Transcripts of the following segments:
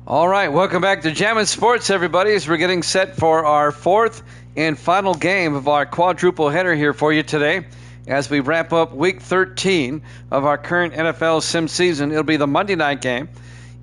All right, welcome back to Jammin' Sports, everybody, as we're getting set for our fourth and final game of our quadruple header here for you today. As we wrap up Week 13 of our current NFL sim season, it'll be the Monday night game.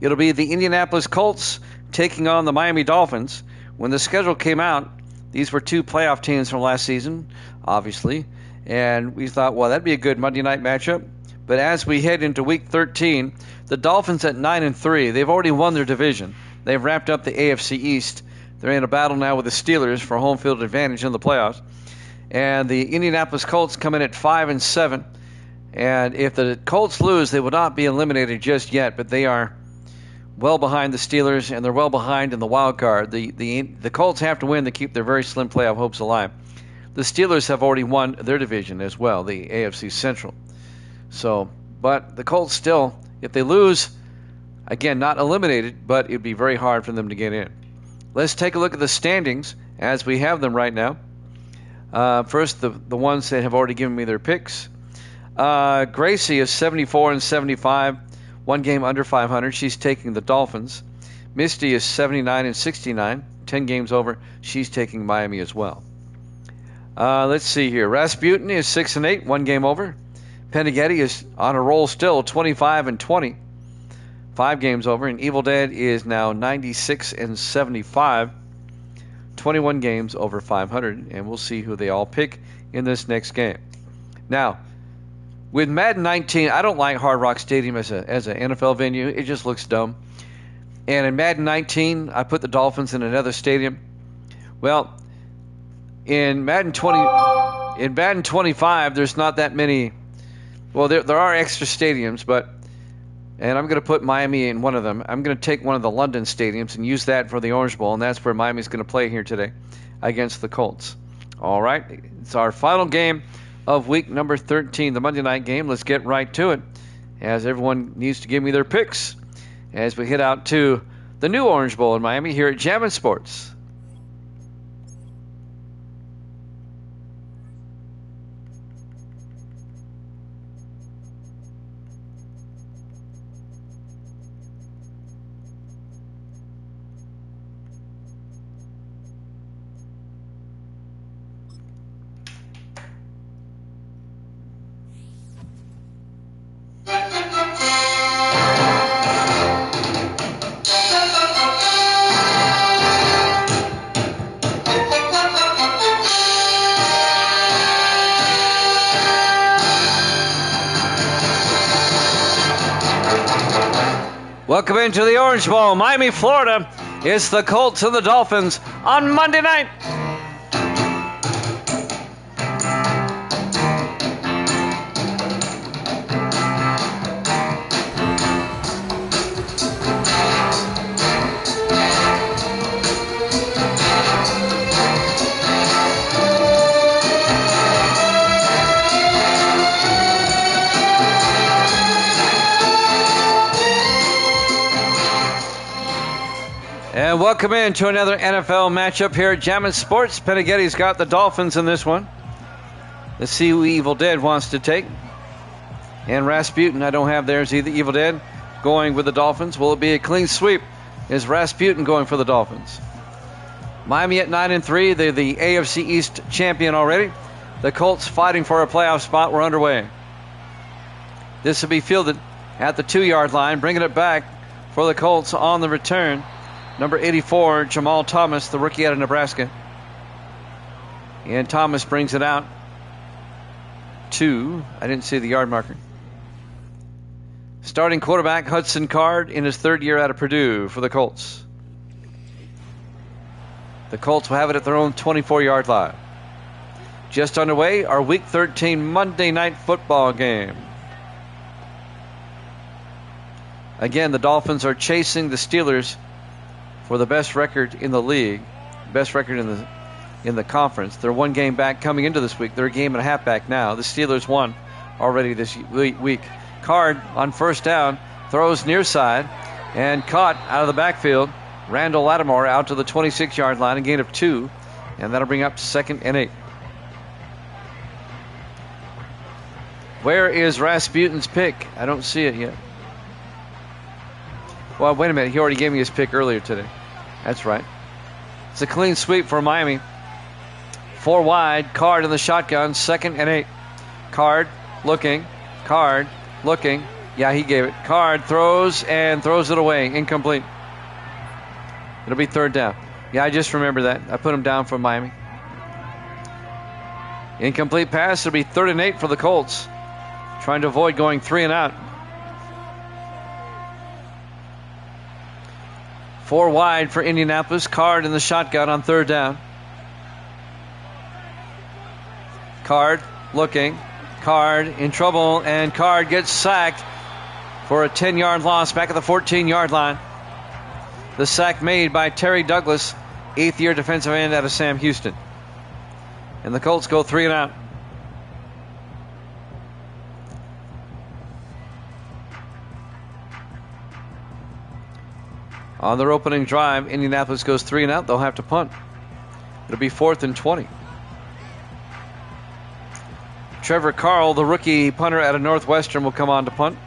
It'll be the Indianapolis Colts taking on the Miami Dolphins. When the schedule came out, these were two playoff teams from last season, obviously, and we thought, well, that'd be a good Monday night matchup. But as we head into Week 13, the Dolphins at 9-3, they've already won their division. They've wrapped up the AFC East. They're in a battle now with the Steelers for home field advantage in the playoffs. And the Indianapolis Colts come in at 5-7. And if the Colts lose, they will not be eliminated just yet, but they are well behind the Steelers, and they're well behind in the wild card. The Colts have to win to keep their very slim playoff hopes alive. The Steelers have already won their division as well, the AFC Central. So, but the Colts still, if they lose, again, not eliminated, but it'd be very hard for them to get in. Let's take a look at the standings as we have them right now. First, the ones that have already given me their picks. Gracie is 74-75, one game under 500. She's taking the Dolphins. Misty is 79-69, 10 games over. She's taking Miami as well. Let's see here. Rasputin is 6-8, one game over. Peneghetti is on a roll still, 25-20, 5 games over. And Evil Dead is now 96-75, 21 games over 500. And we'll see who they all pick in this next game. Now, with Madden 19, I don't like Hard Rock Stadium as an NFL venue. It just looks dumb. And in Madden 19, I put the Dolphins in another stadium. Well, in Madden 25, there's not that many. Well, there are extra stadiums, and I'm going to put Miami in one of them. I'm going to take one of the London stadiums and use that for the Orange Bowl, and that's where Miami's going to play here today against the Colts. All right, it's our final game of week number 13, the Monday night game. Let's get right to it, as everyone needs to give me their picks as we head out to the new Orange Bowl in Miami here at Jammin' Sports. Welcome into the Orange Bowl, Miami, Florida. It's the Colts and the Dolphins on Monday night. And welcome in to another NFL matchup here at Jammin' Sports. Peneghetti's got the Dolphins in this one. Let's see who Evil Dead wants to take. And Rasputin, I don't have theirs either. Evil Dead going with the Dolphins. Will it be a clean sweep? Is Rasputin going for the Dolphins? Miami at 9-3. They're the AFC East champion already. The Colts fighting for a playoff spot. We're underway. This will be fielded at the 2-yard line, bringing it back for the Colts on the return. Number 84, Jamal Thomas, the rookie out of Nebraska. And Thomas brings it out to, I didn't see the yard marker. Starting quarterback Hudson Card in his third year out of Purdue for the Colts. The Colts will have it at their own 24-yard line. Just underway, our Week 13 Monday Night Football game. Again, the Dolphins are chasing the Steelers for the best record in the league, best record in the conference. They're one game back coming into this week. They're a game and a half back now. The Steelers won already this week. Card on first down, throws near side, and caught out of the backfield. Randall Lattimore out to the 26-yard line, a gain of 2, and that'll bring up 2nd and 8. Where is Rasputin's pick? I don't see it yet. Well, wait a minute. He already gave me his pick earlier today. That's right. It's a clean sweep for Miami. 4 wide. Card in the shotgun. 2nd and 8. Card looking. Card looking. Yeah, he gave it. Card throws and throws it away. Incomplete. It'll be 3rd down. Yeah, I just remember that. I put him down for Miami. Incomplete pass. It'll be 3rd and 8 for the Colts. Trying to avoid going 3 and out. 4 wide for Indianapolis. Card in the shotgun on 3rd down. Card looking. Card in trouble, and Card gets sacked for a 10-yard loss back at the 14-yard line. The sack made by Terry Douglas, 8th-year defensive end out of Sam Houston. And the Colts go 3 and out. On their opening drive, Indianapolis goes 3 and out. They'll have to punt. It'll be 4th and 20. Trevor Carl, the rookie punter out of Northwestern, will come on to punt.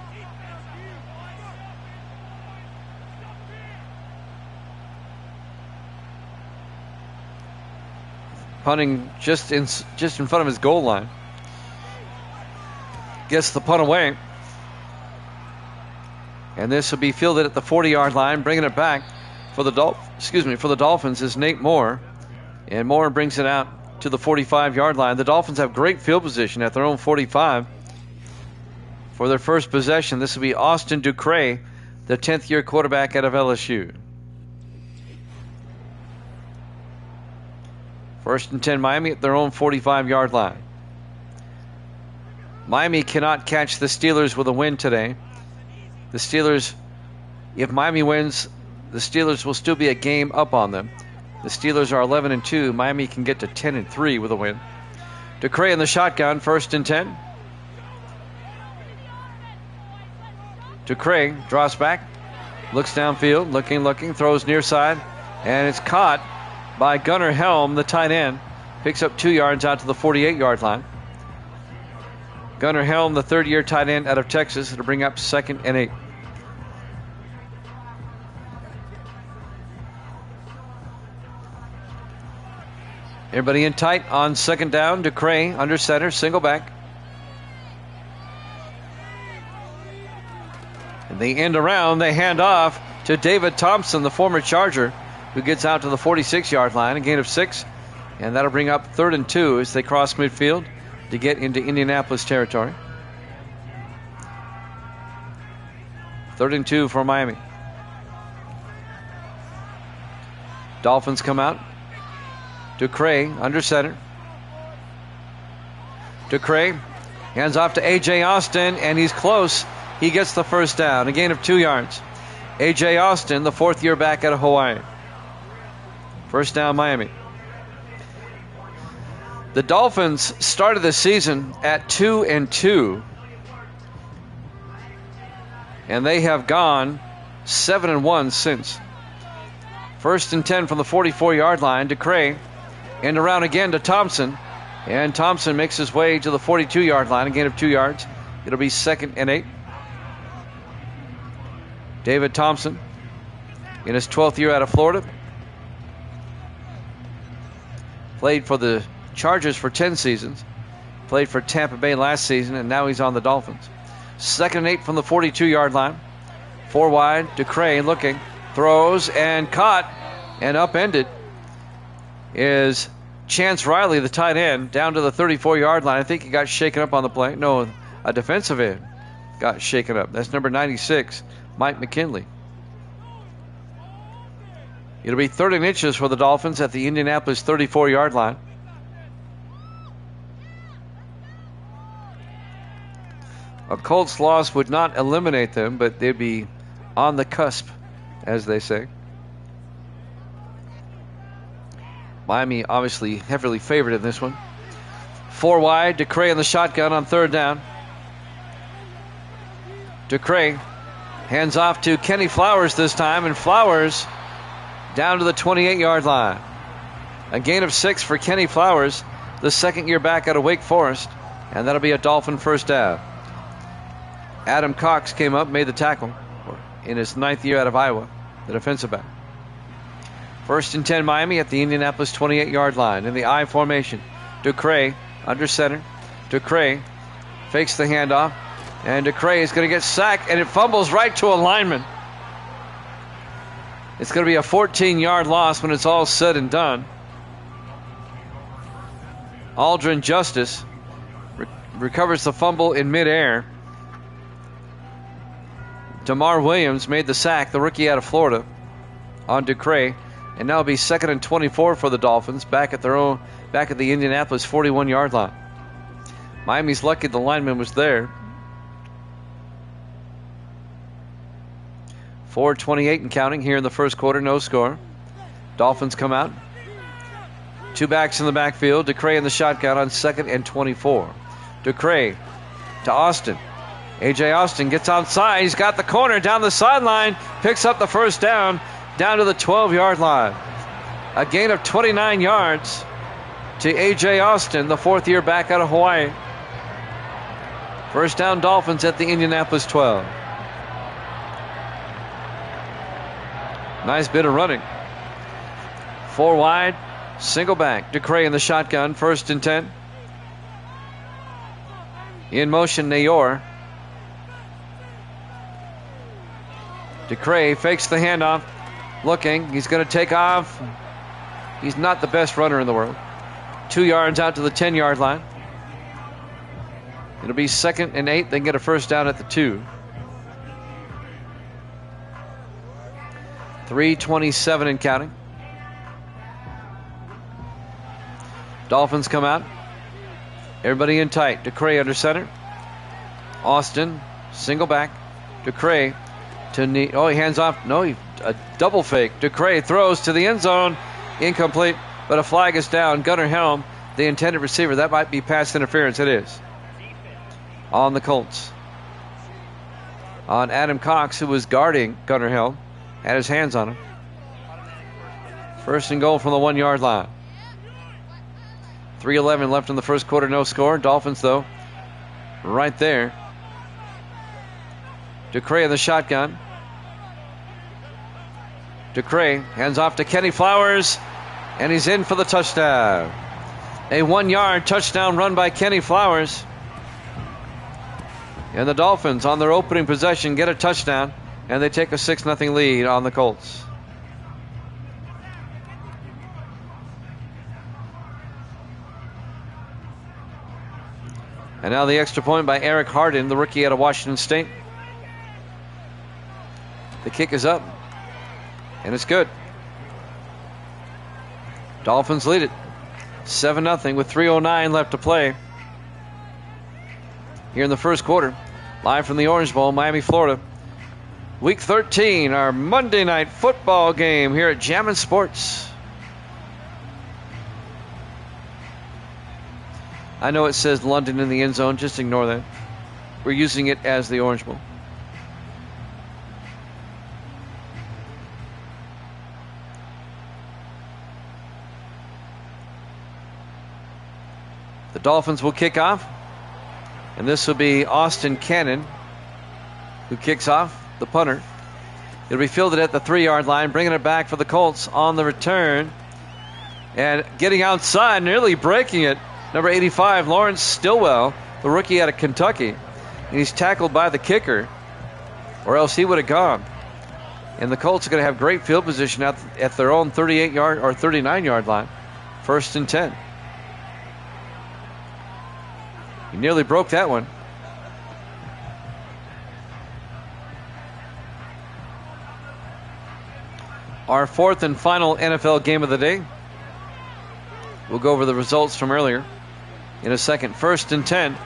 Punting just in front of his goal line. Gets the punt away. And this will be fielded at the 40-yard line. Bringing it back for the Dolphins is Nate Moore. And Moore brings it out to the 45-yard line. The Dolphins have great field position at their own 45. For their first possession, this will be Austin Ducre, the 10th-year quarterback out of LSU. 1st and 10 Miami at their own 45-yard line. Miami cannot catch the Steelers with a win today. The Steelers, if Miami wins, the Steelers will still be a game up on them. The Steelers are 11 and 2. Miami can get to 10 and 3 with a win. Ducre in the shotgun, 1st and 10. Ducre draws back, looks downfield, looking, throws near side, and it's caught by Gunnar Helm, the tight end. Picks up 2 yards out to the 48-yard line. Gunnar Helm, the 3rd-year tight end out of Texas. It'll bring up 2nd and 8. Everybody in tight on 2nd down. Ducre under center, single back. And they end around. They hand off to David Thompson, the former Charger, who gets out to the 46-yard line, a gain of 6. And that'll bring up 3rd and 2 as they cross midfield to get into Indianapolis territory. 3rd and 2 for Miami. Dolphins come out. Ducre under center. Ducre hands off to A.J. Austin, and he's close. He gets the 1st down, a gain of 2 yards. A.J. Austin, the 4th-year back out of Hawaii. 1st down, Miami. The Dolphins started the season at 2 and 2, and they have gone 7 and 1 since. 1st and 10 from the 44-yard line. Ducre and around again to Thompson, and Thompson makes his way to the 42-yard line, a gain of 2 yards. It'll be 2nd and 8. David Thompson in his 12th year out of Florida. Played for the Chargers for 10 seasons. Played for Tampa Bay last season, and now he's on the Dolphins. 2nd and 8 from the 42-yard line. 4 wide. Ducre looking. Throws and caught and upended is Chance Riley, the tight end, down to the 34-yard line. I think he got shaken up on the play. No, a defensive end got shaken up. That's number 96, Mike McKinley. It'll be 3rd and inches for the Dolphins at the Indianapolis 34-yard line. A Colts loss would not eliminate them, but they'd be on the cusp, as they say. Miami obviously heavily favored in this one. 4 wide, Ducre in the shotgun on 3rd down. Ducre hands off to Kenny Flowers this time, and Flowers down to the 28-yard line. A gain of 6 for Kenny Flowers, the 2nd-year back out of Wake Forest, and that'll be a Dolphin 1st down. Adam Cox came up, made the tackle, in his 9th year out of Iowa, the defensive back. 1st and 10 Miami at the Indianapolis 28-yard line in the I formation. Ducre under center. Ducre fakes the handoff, and Ducre is going to get sacked, and it fumbles right to a lineman. It's going to be a 14-yard loss when it's all said and done. Aldrin Justice recovers the fumble in midair. DeMar Williams made the sack, the rookie out of Florida, on Ducre. And now it'll be 2nd and 24 for the Dolphins, back at the Indianapolis 41-yard line. Miami's lucky the lineman was there. 4:28 and counting here in the first quarter, no score. Dolphins come out. 2 backs in the backfield. Ducre in the shotgun on 2nd and 24. Ducre to Austin. A.J. Austin gets outside. He's got the corner down the sideline. Picks up the first down to the 12-yard line. A gain of 29 yards to A.J. Austin, the 4th-year back out of Hawaii. First down, Dolphins at the Indianapolis 12. Nice bit of running. 4 wide, single back. Ducre in the shotgun, 1st and 10. In motion, Nayor. Ducre fakes the handoff. Looking, he's going to take off. He's not the best runner in the world. 2 yards out to the 10-yard line. It'll be 2nd and 8. They can get a first down at the 2. 3:27 and counting. Dolphins come out. Everybody in tight. Ducre under center. Austin, single back. Ducre to knee. Oh, he hands off. No, a double fake. Ducre throws to the end zone. Incomplete, but a flag is down. Gunnar Helm, the intended receiver. That might be pass interference. It is. On the Colts. On Adam Cox, who was guarding Gunnar Helm. Had his hands on him. 1st and goal from the 1-yard line. 3:11 left in the first quarter, no score. Dolphins, though, right there. Ducre in the shotgun. Ducre hands off to Kenny Flowers, and he's in for the touchdown. A 1-yard touchdown run by Kenny Flowers. And the Dolphins, on their opening possession, get a touchdown, and they take a 6-0 lead on the Colts. And now the extra point by Eric Harden, the rookie out of Washington State. The kick is up, and it's good. Dolphins lead it 7-0 with 3:09 left to play here in the first quarter. Live from the Orange Bowl, Miami, Florida. Week 13, our Monday night football game here at Jammin' Sports. I know it says London in the end zone. Just ignore that. We're using it as the Orange Bowl. The Dolphins will kick off. And this will be Austin Cannon who kicks off, the punter. It'll be fielded at the 3-yard line, bringing it back for the Colts on the return. And getting outside, nearly breaking it. Number 85, Lawrence Stillwell, the rookie out of Kentucky. And he's tackled by the kicker, or else he would have gone. And the Colts are going to have great field position at their own 38-yard or 39-yard line. 1st and 10. He nearly broke that one. Our 4th and final NFL game of the day. We'll go over the results from earlier in a second. 1st and 10.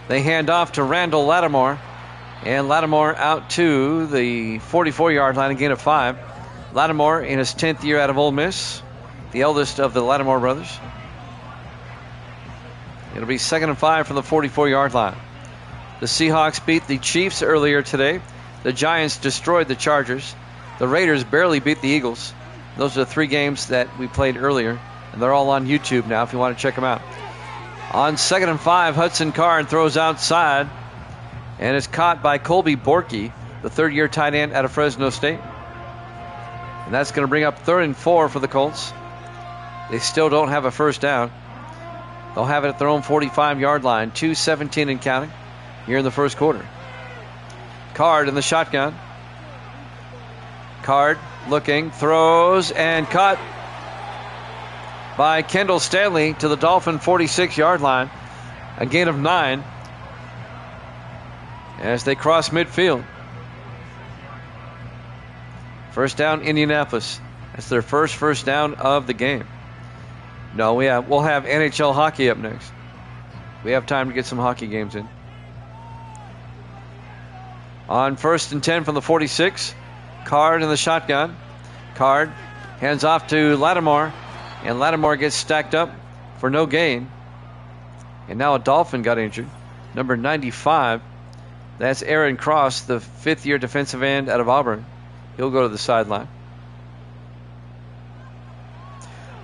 They hand off to Randall Lattimore. And Lattimore out to the 44-yard line, a gain of 5. Lattimore in his 10th year out of Ole Miss, the eldest of the Lattimore brothers. It'll be 2nd and 5 from the 44-yard line. The Seahawks beat the Chiefs earlier today. The Giants destroyed the Chargers. The Raiders barely beat the Eagles. Those are the 3 games that we played earlier, and they're all on YouTube now if you want to check them out. On 2nd and 5, Hudson Card throws outside, and it's caught by Colby Borky, the third-year tight end out of Fresno State. And that's going to bring up 3rd and 4 for the Colts. They still don't have a first down. They'll have it at their own 45-yard line. 2:17 and counting here in the first quarter. Card in the shotgun. Card looking, throws, and caught by Kendall Stanley to the Dolphin 46-yard line. A gain of 9 as they cross midfield. First down, Indianapolis. That's their first down of the game. No, we'll have NHL hockey up next. We have time to get some hockey games in. On 1st and 10 from the 46. Card in the shotgun. Card hands off to Lattimore. And Lattimore gets stacked up for no gain. And now a Dolphin got injured. Number 95. That's Aaron Cross, the 5th-year defensive end out of Auburn. He'll go to the sideline.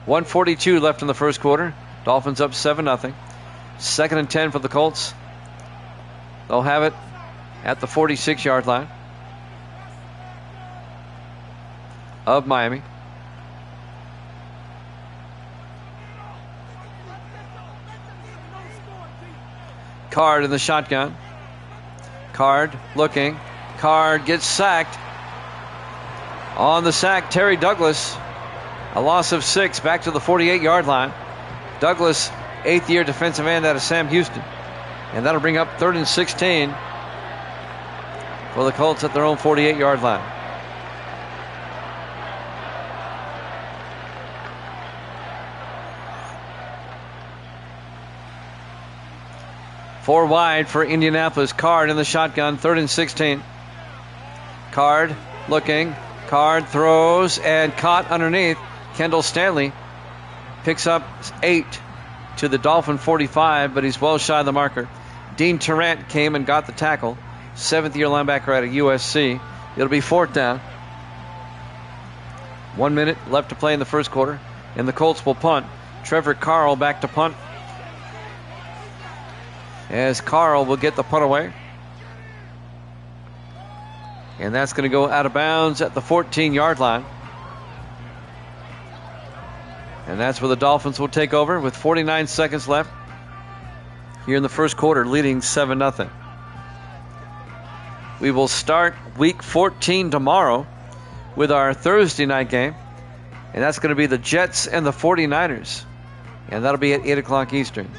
1:42 left in the first quarter. Dolphins up 7-0. 2nd and 10 for the Colts. They'll have it at the 46-yard line of Miami. Card in the shotgun. Card looking. Card gets sacked. On the sack, Terry Douglas. A loss of 6 back to the 48-yard line. Douglas, 8th-year defensive end out of Sam Houston. And that'll bring up 3rd and 16 for the Colts at their own 48-yard line. Four wide for Indianapolis. Card in the shotgun, 3rd and 16. Card looking. Card throws and caught underneath. Kendall Stanley picks up 8 to the Dolphin 45, but he's well shy of the marker. Dean Tarrant came and got the tackle. 7th-year linebacker out of USC. It'll be 4th down. 1 minute left to play in the first quarter, and the Colts will punt. Trevor Carl back to punt, as Carl will get the punt away. And that's going to go out of bounds at the 14-yard line. And that's where the Dolphins will take over with 49 seconds left here in the first quarter, leading 7-0. We will start week 14 tomorrow with our Thursday night game. And that's going to be the Jets and the 49ers. And that'll be at 8 o'clock Eastern.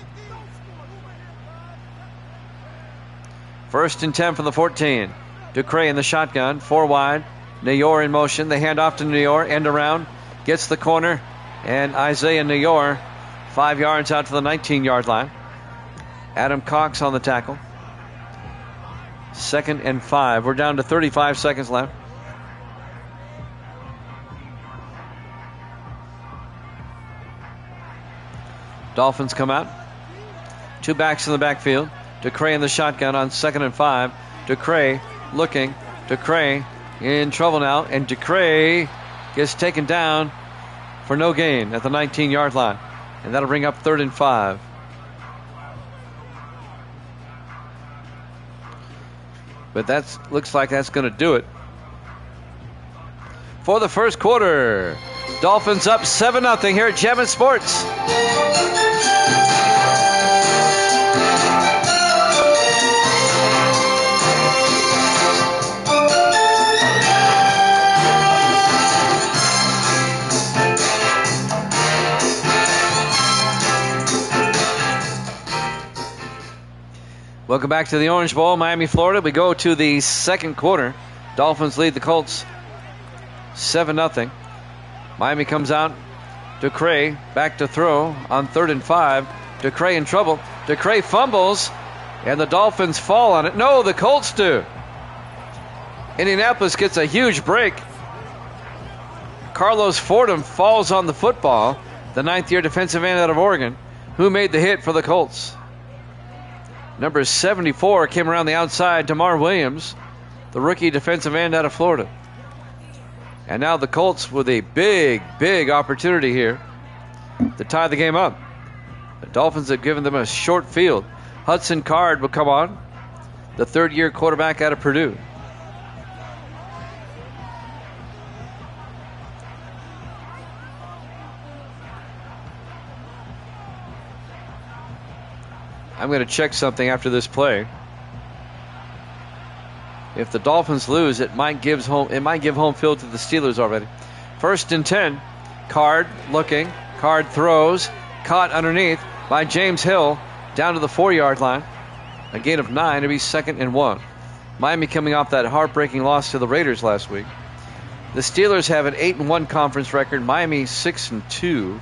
1st and 10 from the 14. Ducre in the shotgun, 4 wide. Nayor in motion. They hand off to Nayor, end around. Gets the corner. And Isaiah Nayor, 5 yards out to the 19-yard line. Adam Cox on the tackle. 2nd and 5. We're down to 35 seconds left. Dolphins come out. 2 backs in the backfield. Ducre in the shotgun on 2nd and 5. Ducre looking. Ducre in trouble now. And Ducre gets taken down for no gain at the 19-yard line. And that'll bring up 3rd and 5. But that looks like that's going to do it for the first quarter. Dolphins up 7-0 here at Gem Sports. Welcome back to the Orange Bowl, Miami, Florida. We go to the second quarter. Dolphins lead the Colts 7-0. Miami comes out. Ducre back to throw on 3rd and 5. Ducre in trouble. Ducre fumbles, and the Dolphins fall on it. No, the Colts do. Indianapolis gets a huge break. Carlos Fordham falls on the football, the 9th-year defensive end out of Oregon, who made the hit for the Colts. Number 74 came around the outside, DeMar Williams, the rookie defensive end out of Florida. And now the Colts with a big, big opportunity here to tie the game up. The Dolphins have given them a short field. Hudson Card will come on, the 3rd-year quarterback out of Purdue. I'm going to check something after this play. If the Dolphins lose, it might give home field to the Steelers already. 1st and 10. Card looking. Card throws. Caught underneath by James Hill down to the 4-yard line. A gain of 9 to be 2nd and 1. Miami coming off that heartbreaking loss to the Raiders last week. The Steelers have an 8-1 conference record. Miami 6-2.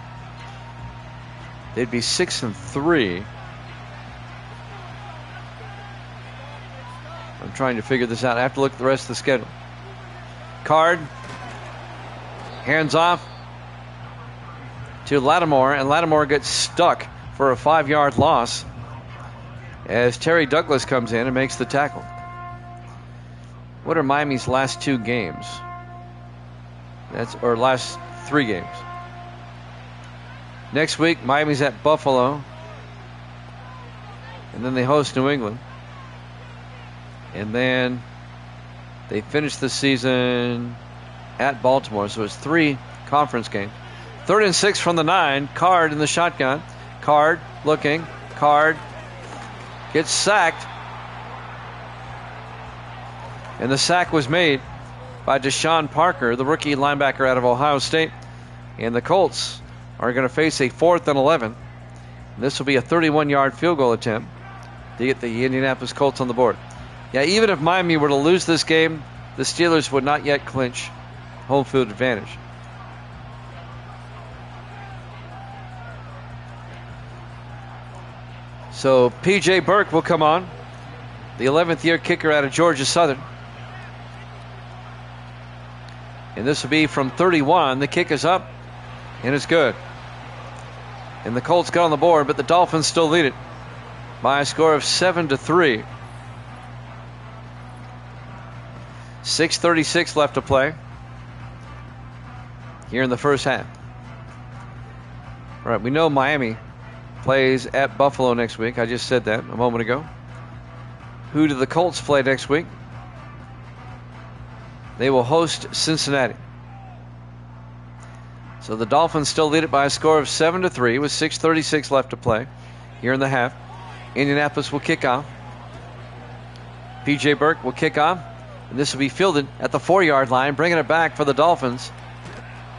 They'd be 6-3. I'm trying to figure this out. I have to look at the rest of the schedule. Card. Hands off to Lattimore, and Lattimore gets stuck for a 5-yard loss as Terry Douglas comes in and makes the tackle. What are Miami's last 2 games? Or last 3 games. Next week, Miami's at Buffalo, and then they host New England. And then they finish the season at Baltimore. So it's 3 conference games. 3rd and 6 from the 9. Card in the shotgun. Card looking. Card gets sacked. And the sack was made by Deshaun Parker, the rookie linebacker out of Ohio State. And the Colts are going to face a 4th and 11. This will be a 31-yard field goal attempt to get the Indianapolis Colts on the board. Yeah, even if Miami were to lose this game, the Steelers would not yet clinch home field advantage. So P.J. Burke will come on, the 11th year kicker out of Georgia Southern. And this will be from 31. The kick is up, and it's good. And the Colts got on the board, but the Dolphins still lead it by a score of 7-3. 6:36 left to play here in the first half. All right, we know Miami plays at Buffalo next week. I just said that a moment ago. Who do the Colts play next week? They will host Cincinnati. So the Dolphins still lead it by a score of 7-3 with 6:36 left to play here in the half. Indianapolis will kick off. P.J. Burke will kick off. And this will be fielded at the 4-yard line, bringing it back for the Dolphins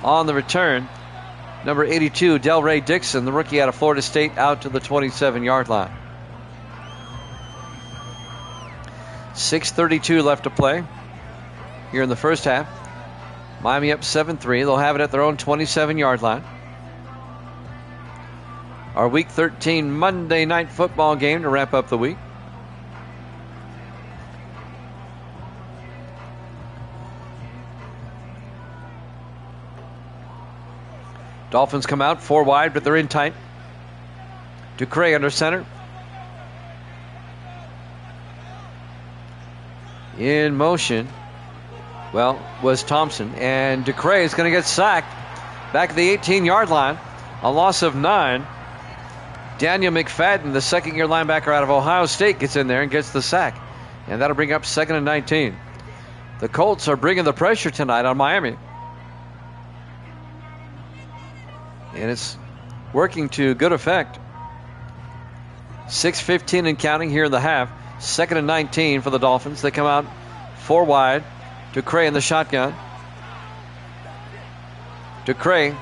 on the return. Number 82, Delray Dixon, the rookie out of Florida State, out to the 27-yard line. 6:32 left to play here in the first half. Miami up 7-3. They'll have it at their own 27-yard line. Our Week 13 Monday Night Football game to wrap up the week. Dolphins come out 4 wide, but they're in tight. Ducre under center. In motion, well, was Thompson. And Ducre is going to get sacked back at the 18-yard line. A loss of 9. Daniel McFadden, the 2nd-year linebacker out of Ohio State, gets in there and gets the sack. And that'll bring up 2nd and 19. The Colts are bringing the pressure tonight on Miami. And it's working to good effect. 6:15 and counting here in the half. 2nd and 19 for the Dolphins. They come out 4 wide. Ducre in the shotgun. Ducre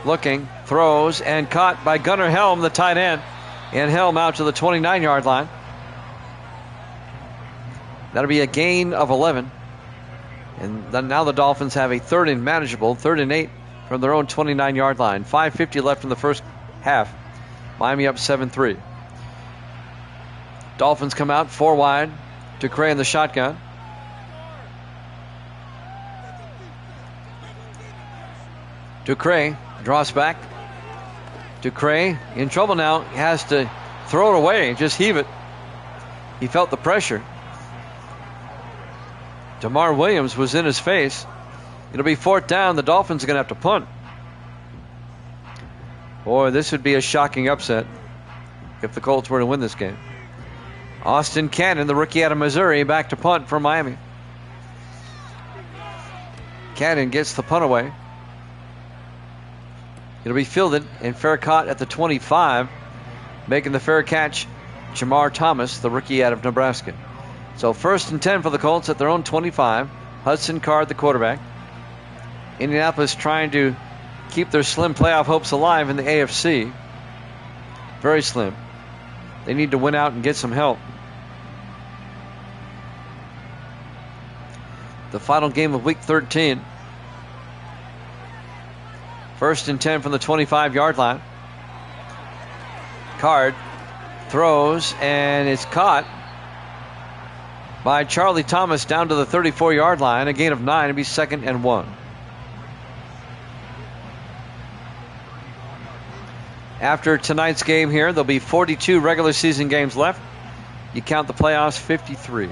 looking, throws, and caught by Gunnar Helm, the tight end. And Helm out to the 29-yard line. That'll be a gain of 11. And then now the Dolphins have a 3rd and manageable, 3rd and 8 from their own 29-yard line. 5:50 left in the first half. Miami up 7-3. Dolphins come out 4 wide. Ducre in the shotgun. Ducre draws back. Ducre in trouble now. He has to throw it away. Just heave it. He felt the pressure. DeMar Williams was in his face. It'll be 4th down. The Dolphins are going to have to punt. Boy, this would be a shocking upset if the Colts were to win this game. Austin Cannon, the rookie out of Missouri, back to punt for Miami. Cannon gets the punt away. It'll be fielded and fair caught at the 25. Making the fair catch Jamar Thomas, the rookie out of Nebraska. So 1st and 10 for the Colts at their own 25. Hudson Card, the quarterback. Indianapolis trying to keep their slim playoff hopes alive in the AFC. Very slim. They need to win out and get some help. The final game of Week 13. 1st and 10 from the 25-yard line. Card throws, and it's caught by Charlie Thomas down to the 34-yard line. A gain of 9. It'll be 2nd and 1. After tonight's game here, there'll be 42 regular season games left. You count the playoffs, 53.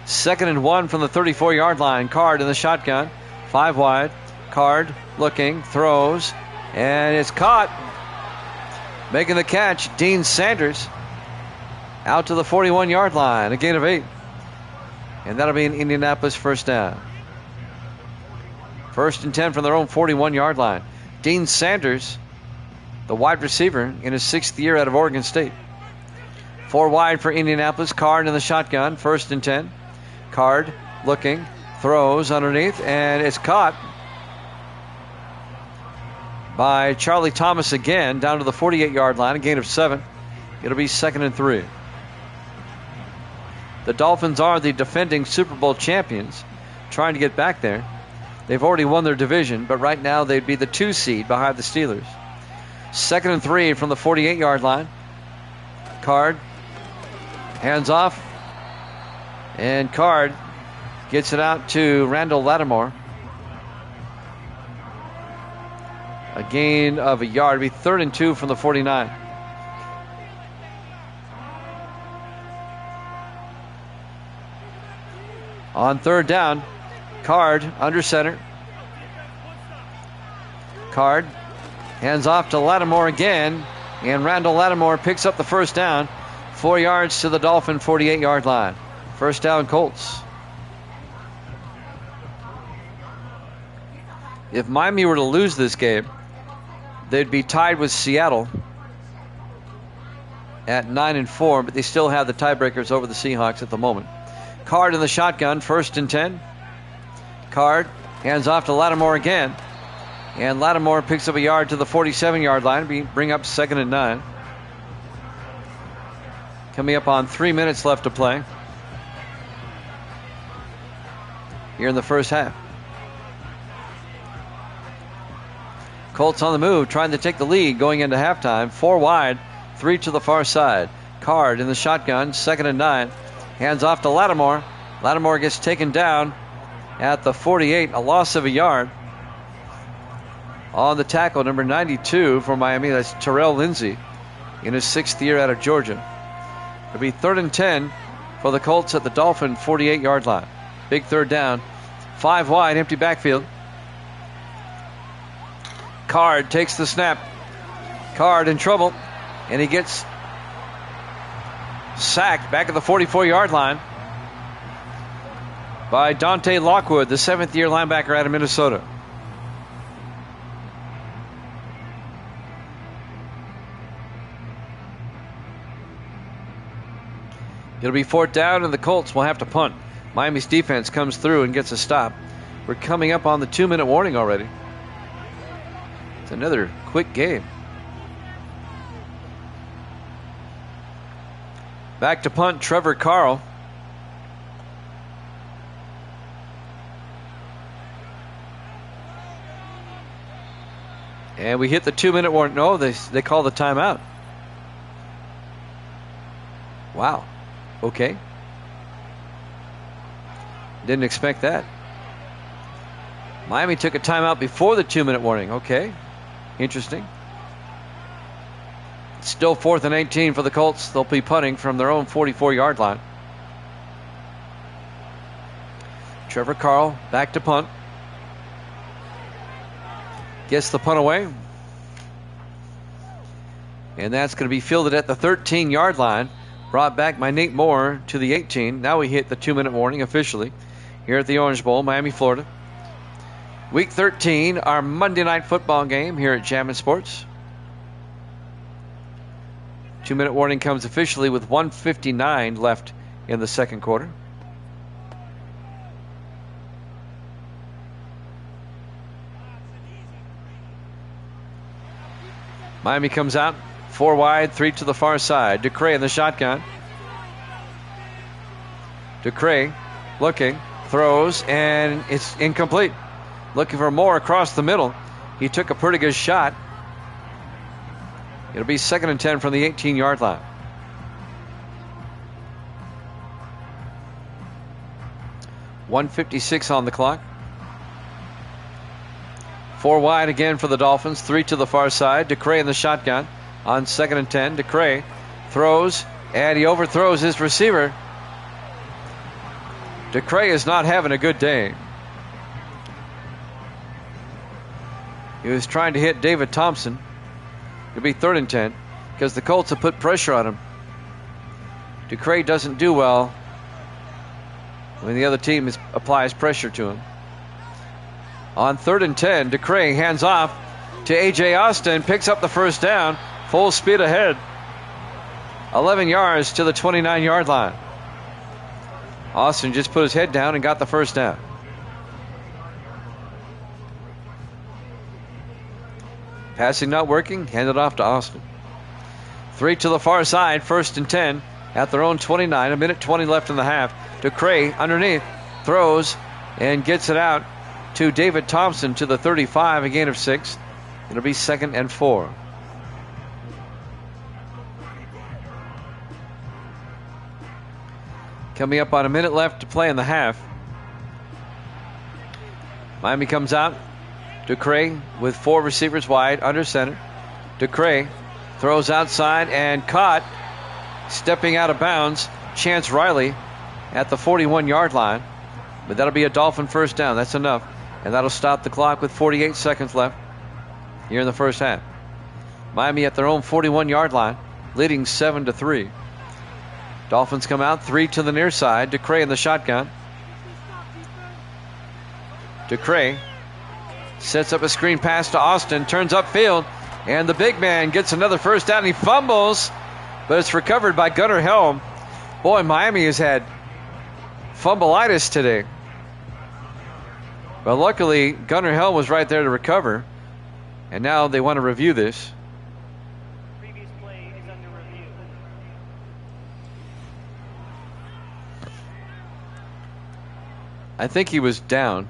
2nd and 1 from the 34-yard line. Card in the shotgun. 5 wide. Card looking, throws, and it's caught. Making the catch, Dean Sanders. Out to the 41-yard line. A gain of 8. And that'll be an Indianapolis 1st down. 1st and 10 from their own 41-yard line. Dean Sanders, the wide receiver in his 6th year out of Oregon State. 4 wide for Indianapolis. Card in the shotgun. 1st and 10. Card looking, throws underneath, and it's caught by Charlie Thomas again down to the 48-yard line. A gain of 7. It'll be 2nd and 3. The Dolphins are the defending Super Bowl champions, trying to get back there. They've already won their division, but right now they'd be the 2 seed behind the Steelers. 2nd and 3 from the 48-yard line. Card hands off, and Card gets it out to Randall Lattimore. A gain of a yard. It'll be 3rd and 2 from the 49. On 3rd down, Card under center. Card hands off to Lattimore again, and Randall Lattimore picks up the 1st down. 4 yards to the Dolphin 48-yard line. 1st down, Colts. If Miami were to lose this game, they'd be tied with Seattle at 9 and 4, but they still have the tiebreakers over the Seahawks at the moment. Card in the shotgun, 1st and 10. Card hands off to Lattimore again, and Lattimore picks up a yard to the 47-yard line, bring up 2nd and 9. Coming up on 3 minutes left to play here in the 1st half. Colts on the move, trying to take the lead going into halftime. 4 wide, 3 to the far side. Card in the shotgun, 2nd and 9. Hands off to Lattimore. Lattimore gets taken down at the 48, a loss of a yard. On the tackle, number 92 for Miami, that's Terrell Lindsay in his 6th year out of Georgia. It'll be 3rd and 10 for the Colts at the Dolphin 48-yard line. Big 3rd down. 5 wide, empty backfield. Card takes the snap. Card in trouble, and he gets sacked back at the 44-yard line by Dante Lockwood, the 7th-year linebacker out of Minnesota. It'll be 4th down, and the Colts will have to punt. Miami's defense comes through and gets a stop. We're coming up on the 2-minute warning already. It's another quick game. Back to punt, Trevor Carl. And we hit the 2-minute warning. No, they call the timeout. Wow. Okay. Didn't expect that. Miami took a timeout before the 2-minute warning. Okay. Interesting. Still 4th and 18 for the Colts. They'll be punting from their own 44-yard line. Trevor Carl back to punt. Gets the punt away. And that's going to be fielded at the 13-yard line. Brought back by Nate Moore to the 18. Now we hit the 2-minute warning officially here at the Orange Bowl, Miami, Florida. Week 13, our Monday night football game here at Jammin' Sports. 2-minute warning comes officially with 1:59 left in the second quarter. Miami comes out, 4 wide, 3 to the far side. DeCray in the shotgun. DeCray looking, throws, and it's incomplete. Looking for more across the middle. He took a pretty good shot. It'll be 2nd and 10 from the 18-yard line. .156 on the clock. 4 wide again for the Dolphins. 3 to the far side. DeCray in the shotgun on 2nd and 10. DeCray throws, and he overthrows his receiver. DeCray is not having a good day. He was trying to hit David Thompson. It'll be 3rd and 10 because the Colts have put pressure on him. DeCray doesn't do well when the other team applies pressure to him. On 3rd and 10, DeCray hands off to A.J. Austin, picks up the first down, full speed ahead. 11 yards to the 29-yard line. Austin just put his head down and got the first down. Passing not working, handed off to Austin. 3 to the far side, 1st and 10 at their own 29. 1:20 left in the half. DeCray underneath, throws, and gets it out to David Thompson to the 35, a gain of 6. It'll be 2nd and 4. Coming up on a minute left to play in the half. Miami comes out. DeCray with 4 receivers wide under center. DeCray throws outside and caught. Stepping out of bounds, Chance Riley at the 41-yard line. But that'll be a Dolphin first down. That's enough. And that'll stop the clock with 48 seconds left here in the first half. Miami at their own 41-yard line, leading 7-3. Dolphins come out, 3 to the near side. DeCray in the shotgun. DeCray sets up a screen pass to Austin, turns upfield, and the big man gets another first down. He fumbles, but it's recovered by Gunnar Helm. Boy, Miami has had fumbleitis today. But luckily, Gunnar Helm was right there to recover, and now they want to review this. Previous play is under review. I think he was down.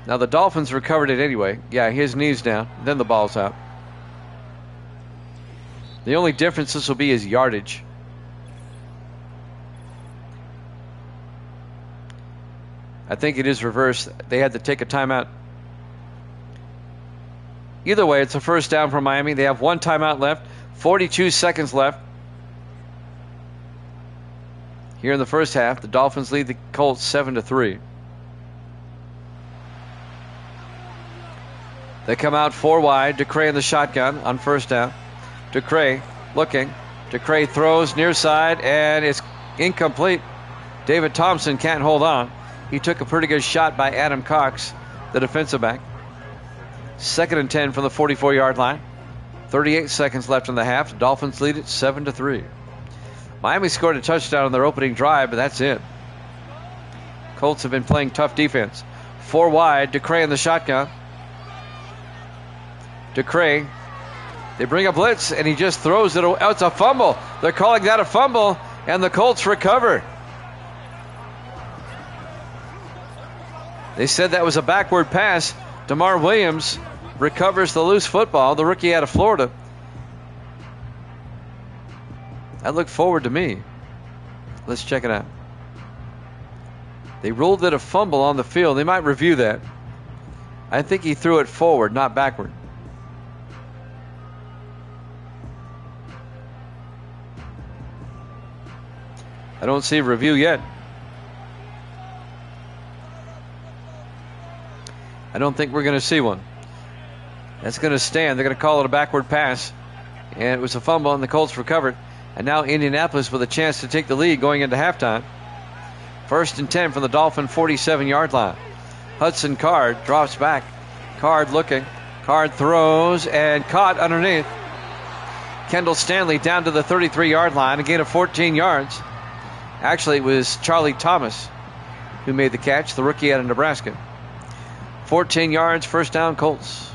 Now the Dolphins recovered it anyway. Yeah, his knee's down. Then the ball's out. The only difference this will be is yardage. I think it is reversed. They had to take a timeout. Either way, it's a first down for Miami. They have 1 timeout left. 42 seconds left. Here in the first half, the Dolphins lead the Colts 7-3. They come out 4 wide. DeCray in the shotgun on first down. DeCray looking. DeCray throws near side, and it's incomplete. David Thompson can't hold on. He took a pretty good shot by Adam Cox, the defensive back. 2nd and 10 from the 44-yard line. 38 seconds left in the half. The Dolphins lead it 7-3. Miami scored a touchdown on their opening drive, but that's it. Colts have been playing tough defense. 4 wide. DeCray in the shotgun. DeCray, they bring a blitz, and he just throws it. Oh, it's a fumble. They're calling that a fumble, and the Colts recover. They said that was a backward pass. DeMar Williams recovers the loose football, the rookie out of Florida. That looked forward to me. Let's check it out. They ruled it a fumble on the field. They might review that. I think he threw it forward, not backward. I don't see a review yet. I don't think we're going to see one. That's going to stand. They're going to call it a backward pass. And it was a fumble, and the Colts recovered. And now Indianapolis with a chance to take the lead going into halftime. 1st and 10 from the Dolphin 47-yard line. Hudson Card drops back. Card looking. Card throws and caught underneath. Kendall Stanley down to the 33-yard line, a gain of 14 yards. Actually, it was Charlie Thomas who made the catch, the rookie out of Nebraska. 14 yards, first down, Colts.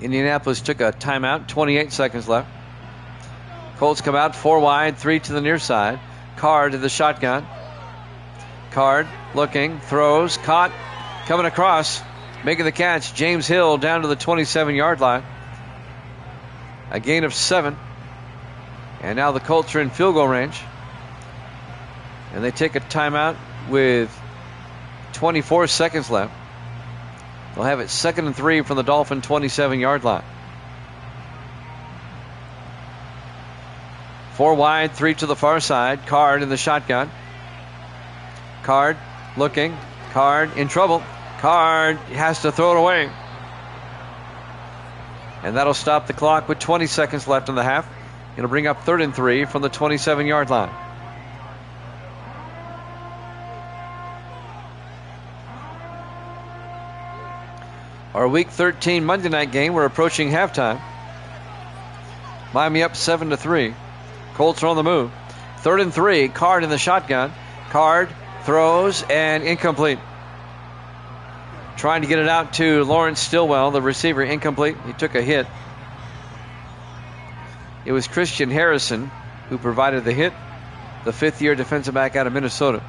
Indianapolis took a timeout, 28 seconds left. Colts come out 4 wide, 3 to the near side. Card to the shotgun. Card looking, throws, caught, coming across, making the catch. James Hill down to the 27-yard line. A gain of 7. And now the Colts are in field goal range. And they take a timeout with 24 seconds left. They'll have it 2nd and 3 from the Dolphin 27-yard line. 4 wide, 3 to the far side. Card in the shotgun. Card looking. Card in trouble. Card has to throw it away. And that'll stop the clock with 20 seconds left in the half. It'll bring up 3rd and 3 from the 27-yard line. Our Week 13 Monday night game, we're approaching halftime. Miami up 7-3. Colts are on the move. 3rd and 3, Card in the shotgun. Card throws and incomplete. Trying to get it out to Lawrence Stillwell, the receiver, incomplete. He took a hit. It was Christian Harrison who provided the hit, the 5th-year defensive back out of Minnesota.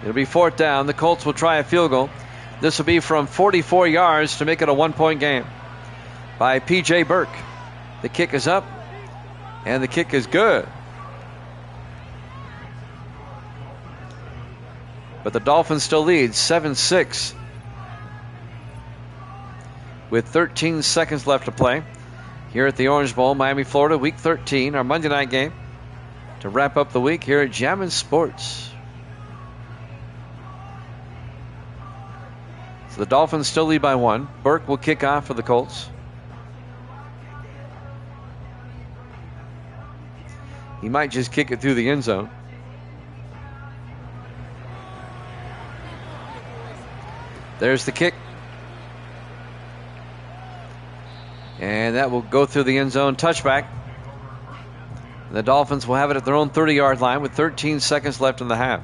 It'll be 4th down. The Colts will try a field goal. This will be from 44 yards to make it a 1-point game by P.J. Burke. The kick is up, and the kick is good. But the Dolphins still lead 7-6 with 13 seconds left to play here at the Orange Bowl, Miami, Florida, Week 13, our Monday night game to wrap up the week here at Jammin' Sports. So the Dolphins still lead by 1. Burke will kick off for the Colts. He might just kick it through the end zone. There's the kick. And that will go through the end zone. Touchback. The Dolphins will have it at their own 30-yard line with 13 seconds left in the half.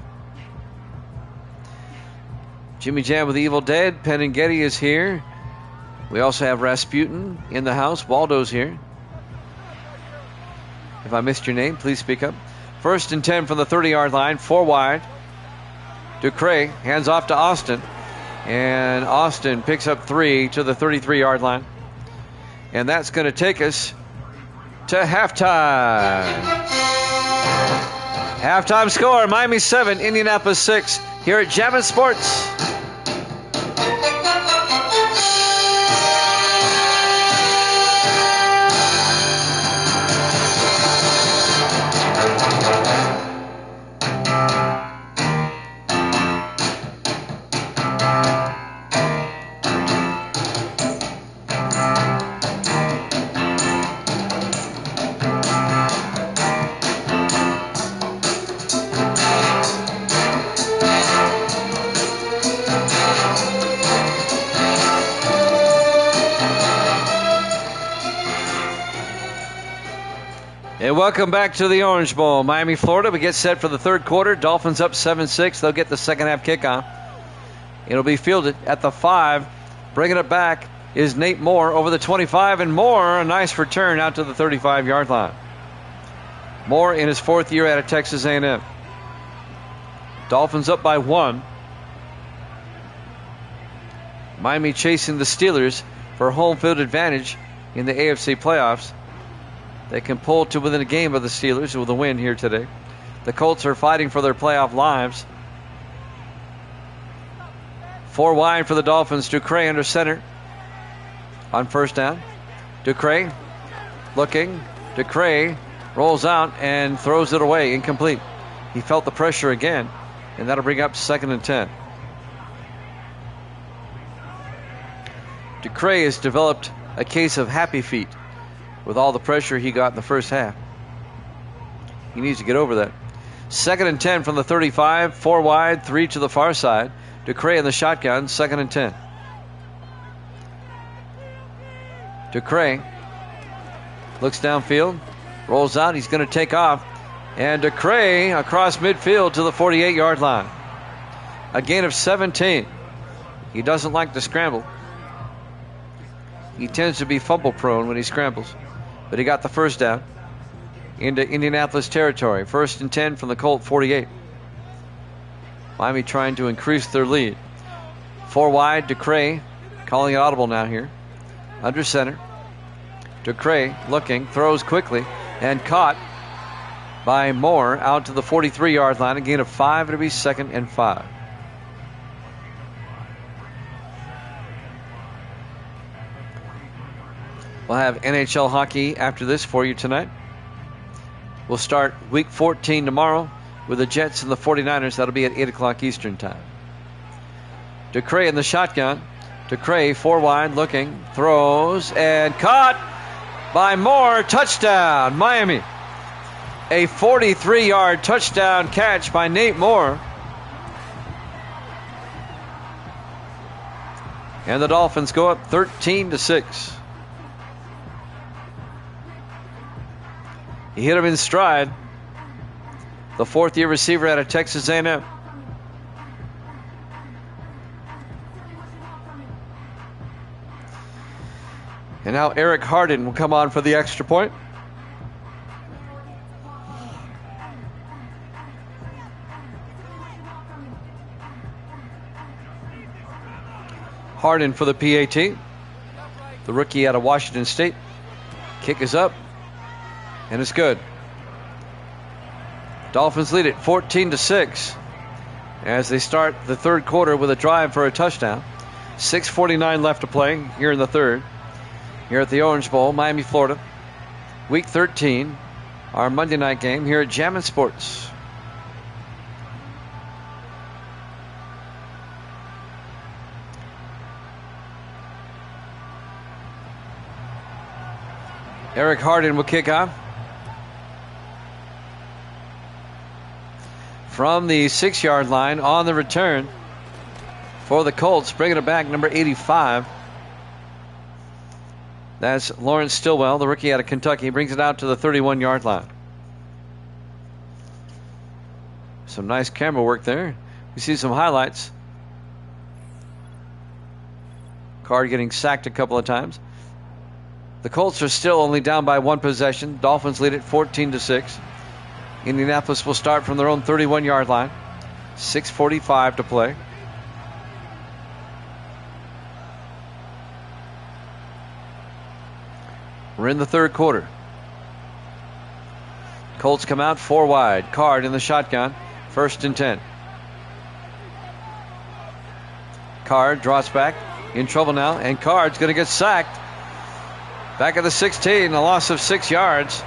Jimmy Jam with the Evil Dead. Penn and Getty is here. We also have Rasputin in the house. Waldo's here. If I missed your name, please speak up. 1st and 10 from the 30-yard line. 4 wide. Ducre hands off to Austin. And Austin picks up 3 to the 33-yard line. And that's going to take us to halftime. Halftime score, Miami 7, Indianapolis 6, here at Jammin' Sports. And welcome back to the Orange Bowl, Miami, Florida. We get set for the 3rd quarter. Dolphins up 7-6. They'll get the second half kickoff. It'll be fielded at the 5. Bringing it back is Nate Moore over the 25, and Moore, a nice return out to the 35-yard line. Moore in his 4th year out of Texas A&M. Dolphins up by 1. Miami chasing the Steelers for home field advantage in the AFC playoffs. They can pull to within a game of the Steelers with a win here today. The Colts are fighting for their playoff lives. 4 wide for the Dolphins. Ducre under center on 1st down. Ducre looking. Ducre rolls out and throws it away. Incomplete. He felt the pressure again, and that'll bring up 2nd and 10. Ducre has developed a case of happy feet with all the pressure he got in the first half. He needs to get over that. 2nd and 10 from the 35. 4 wide, 3 to the far side. DeCray in the shotgun, 2nd and 10. DeCray looks downfield, rolls out. He's going to take off. And DeCray across midfield to the 48-yard line. A gain of 17. He doesn't like to scramble. He tends to be fumble prone when he scrambles. But he got the first down into Indianapolis territory. 1st and 10 from the Colt 48. Miami trying to increase their lead. 4 wide, DeCray calling it audible now here. Under center. DeCray looking, throws quickly, and caught by Moore out to the 43-yard line. A gain of 5. It'll be 2nd and 5. We'll have NHL hockey after this for you tonight. We'll start week 14 tomorrow with the Jets and the 49ers. That'll be at 8 o'clock Eastern time. DeCray in the shotgun. DeCray 4 wide looking, throws, and caught by Moore. Touchdown, Miami. A 43-yard touchdown catch by Nate Moore. And the Dolphins go up 13-6. He hit him in stride. The 4th-year receiver out of Texas A&M. And now Eric Harden will come on for the extra point. Harden for the PAT. The rookie out of Washington State. Kick is up. And it's good. Dolphins lead it 14-6 as they start the 3rd quarter with a drive for a touchdown. 6:49 left to play here in the 3rd. Here at the Orange Bowl, Miami, Florida. Week 13, our Monday night game here at Jammin' Sports. Eric Harden will kick off. From the 6-yard line on the return for the Colts, bringing it back, number 85. That's Lawrence Stillwell, the rookie out of Kentucky. Brings it out to the 31-yard line. Some nice camera work there. We see some highlights. Card getting sacked a couple of times. The Colts are still only down by 1 possession. Dolphins lead it 14-6. Indianapolis will start from their own 31-yard line. 6:45 to play. We're in the 3rd quarter. Colts come out 4 wide. Card in the shotgun. 1st and 10. Card drops back. In trouble now. And Card's going to get sacked. Back at the 16. A loss of 6 yards.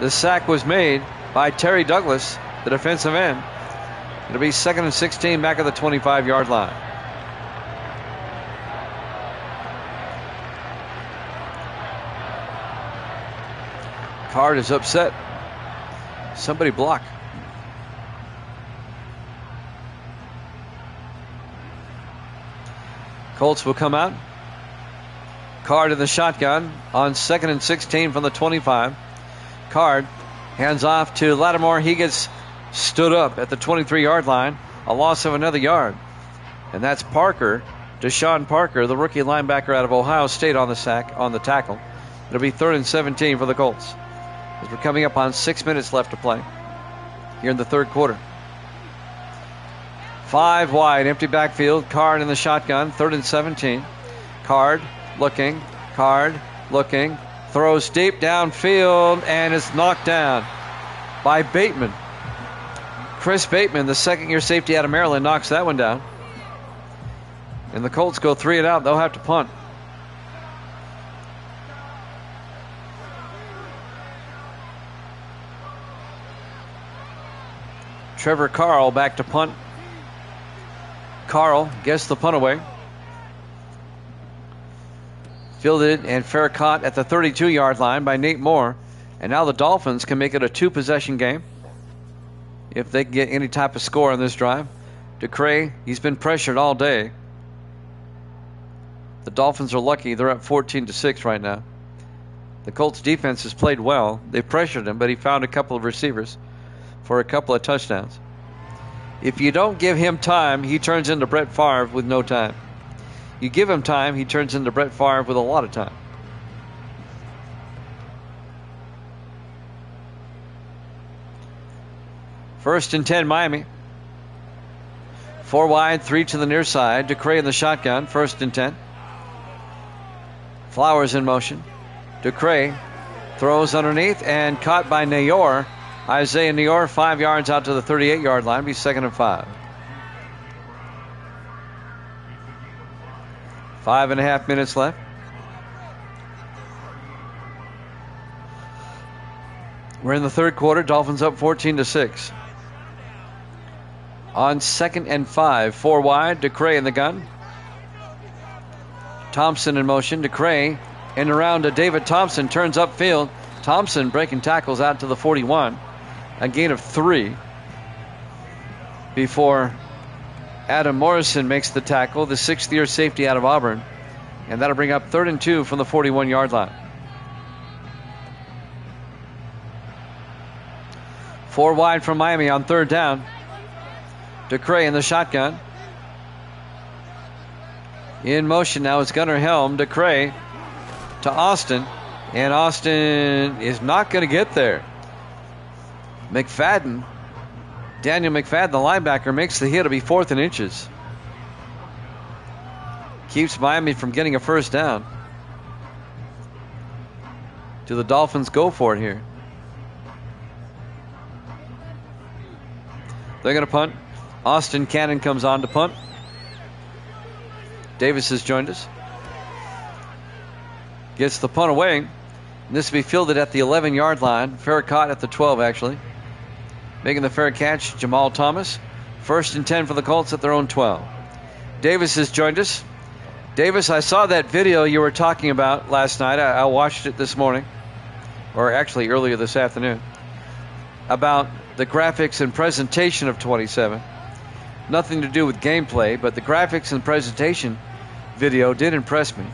The sack was made by Terry Douglas, the defensive end. It'll be 2nd and 16 back at the 25-yard line. Card is upset. Somebody block. Colts will come out. Card in the shotgun on 2nd and 16 from the 25. Card hands off to Lattimore. He gets stood up at the 23-yard line. A loss of another yard. And that's Parker, Deshaun Parker, the rookie linebacker out of Ohio State on the tackle. It'll be 3rd and 17 for the Colts. As we're coming up on 6 minutes left to play here in the 3rd quarter. 5 wide, empty backfield. Card in the shotgun, 3rd and 17. Card looking, throws deep downfield and is knocked down by Bateman. Chris Bateman, the 2nd-year safety out of Maryland, knocks that one down. And the Colts go 3 and out. They'll have to punt. Trevor Carl back to punt. Carl gets the punt away. Fielded and fair caught at the 32-yard line by Nate Moore. And now the Dolphins can make it a 2-possession game if they can get any type of score on this drive. DeCray, he's been pressured all day. The Dolphins are lucky. They're up 14-6 right now. The Colts defense has played well. They pressured him, but he found a couple of receivers for a couple of touchdowns. If you don't give him time, he turns into Brett Favre with no time. You give him time, he turns into Brett Favre with a lot of time. First and 10, Miami. 4 wide, 3 to the near side. DeCray in the shotgun. First and 10. Flowers in motion. DeCray throws underneath and caught by Nayor. Isaiah Nayor 5 yards out to the 38-yard line. Be 2nd and 5. 5.5 minutes left. We're in the third quarter. Dolphins up 14-6. On 2nd and 5, 4 wide. DeCray in the gun. Thompson in motion. DeCray in around to David Thompson. Turns upfield. Thompson breaking tackles out to the 41. A gain of 3 before Adam Morrison makes the tackle, the 6th-year safety out of Auburn. And that'll bring up 3rd and 2 from the 41-yard line. 4 wide from Miami on 3rd down. DeCray in the shotgun. In motion now is Gunnar Helm. DeCray to Austin. And Austin is not going to get there. McFadden, Daniel McFadden, the linebacker, makes the hit. It'll be 4th and inches. Keeps Miami from getting a first down. Do the Dolphins go for it here? They're going to punt. Austin Cannon comes on to punt. Davis has joined us. Gets the punt away. And this will be fielded at the 11-yard line. Fair caught at the 12, actually. Making the fair catch, Jamal Thomas. 1st and 10 for the Colts at their own 12. Davis has joined us. Davis, I saw that video you were talking about last night. I watched it this morning, or actually earlier this afternoon, about the graphics and presentation of 27. Nothing to do with gameplay, but the graphics and presentation video did impress me.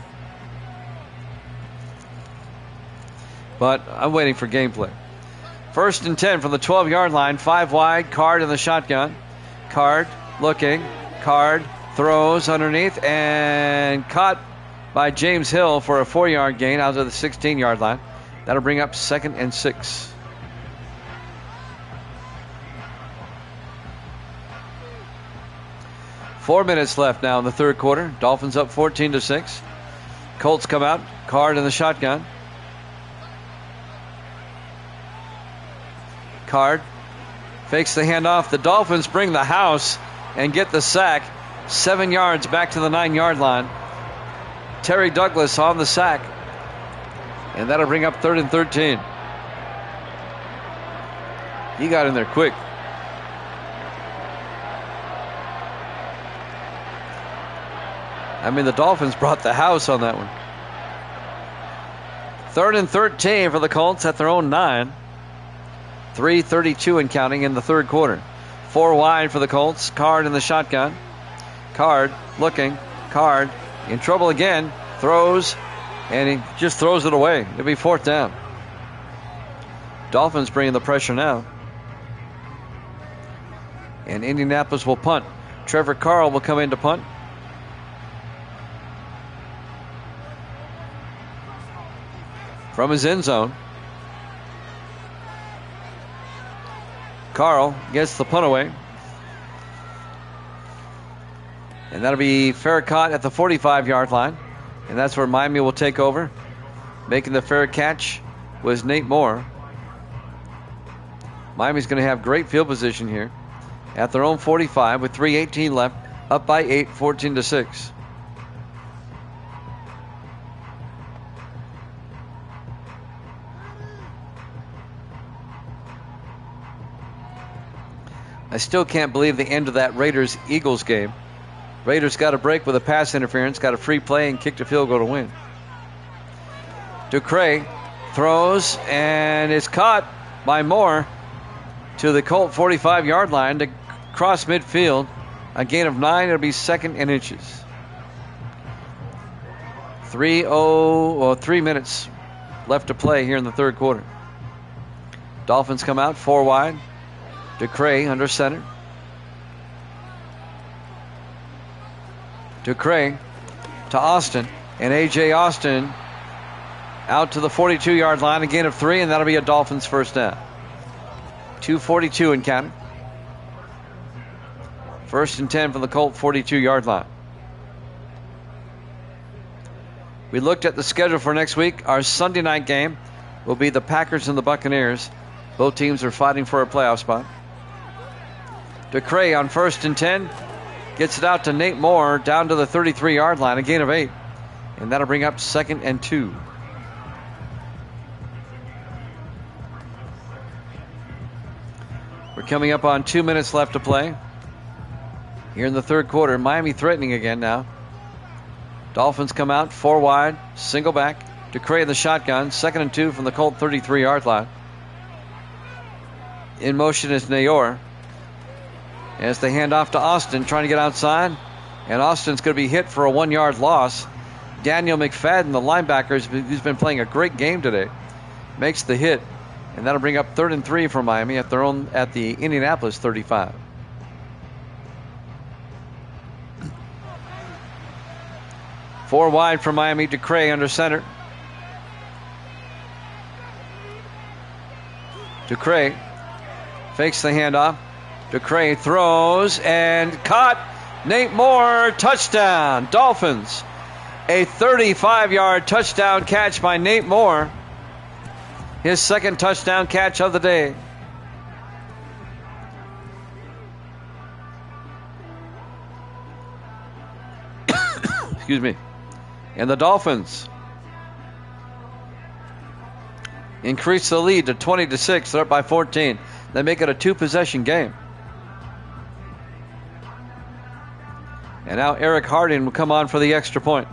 But I'm waiting for gameplay. 1st and 10 from the 12-yard line. 5 wide. Card in the shotgun. Card looking. Card throws underneath and caught by James Hill for a 4-yard gain out to the 16-yard line. That'll bring up 2nd and 6. Four minutes left now in the third quarter. Dolphins up 14-6. Colts come out. Card in the shotgun. Card fakes the handoff. The Dolphins bring the house and get the sack. 7 yards back to the 9-yard line. Terry Douglas on the sack. And that'll bring up 3rd and 13. He got in there quick. I mean, the Dolphins brought the house on that one. 3rd and 13 for the Colts at their own 9. 3:32 and counting in the third quarter. 4 wide for the Colts. Card in the shotgun. Card looking. Card in trouble again. Throws, and he just throws it away. It'll be 4th down. Dolphins bringing the pressure now. And Indianapolis will punt. Trevor Carl will come in to punt. From his end zone. Carl gets the punt away. And that'll be fair caught at the 45-yard line. And that's where Miami will take over. Making the fair catch was Nate Moore. Miami's going to have great field position here at their own 45 with 3:18 left. Up by 8, 14-6. I still can't believe the end of that Raiders-Eagles game. Raiders got a break with a pass interference, got a free play, and kicked a field goal to win. DeCray throws, and is caught by Moore to the Colt 45-yard line to cross midfield A gain of 9. It'll be 2nd and inches. 3 minutes left to play here in the third quarter. Dolphins come out 4 wide. DeCray under center. DeCray to Austin. And A.J. Austin out to the 42-yard line. A gain of 3, and that'll be a Dolphins first down. 2:42 in counting. 1st and 10 from the Colt 42-yard line. We looked at the schedule for next week. Our Sunday night game will be the Packers and the Buccaneers. Both teams are fighting for a playoff spot. DeCray on 1st and 10. Gets it out to Nate Moore down to the 33-yard line. A gain of 8. And that'll bring up 2nd and 2. We're coming up on 2 minutes left to play here in the third quarter. Miami threatening again now. Dolphins come out 4 wide, single back. DeCray in the shotgun, 2nd and 2 from the Colt 33-yard line. In motion is Nayor. As they hand off to Austin, trying to get outside. And Austin's going to be hit for a 1-yard loss. Daniel McFadden, the linebacker, who's been playing a great game today, makes the hit. And that'll bring up 3rd and 3 for Miami at the Indianapolis 35. Four wide for Miami. DeCray under center. DeCray fakes the handoff. DeCray throws and caught. Nate Moore, touchdown. Dolphins. A 35-yard touchdown catch by Nate Moore. His 2nd touchdown catch of the day. Excuse me. And the Dolphins increase the lead to 20-6. They're up by 14. They make it a 2-possession game. And now Eric Harding will come on for the extra point.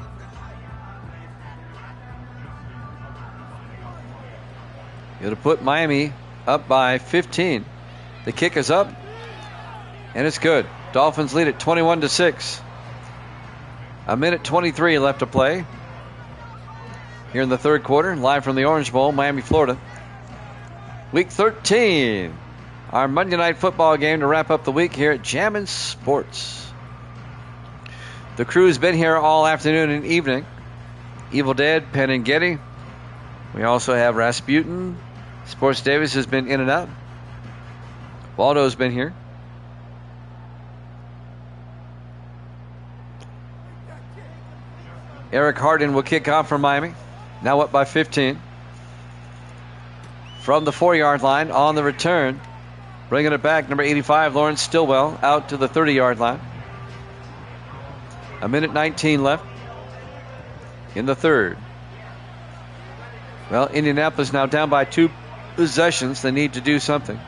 It'll put Miami up by 15. The kick is up, and it's good. Dolphins lead at 21-6. 1:23 left to play here in the third quarter. Live from the Orange Bowl, Miami, Florida. Week 13. Our Monday night football game to wrap up the week here at Jammin' Sports. The crew's been here all afternoon and evening. Evil Dead, Penn and Getty. We also have Rasputin. Sports Davis has been in and out. Waldo's been here. Eric Hardin will kick off for Miami. Now up by 15. From the 4-yard line on the return. Bringing it back, number 85, Lawrence Stillwell, out to the 30-yard line. 1:19 left in the third. Well, Indianapolis now down by 2 possessions. They need to do something.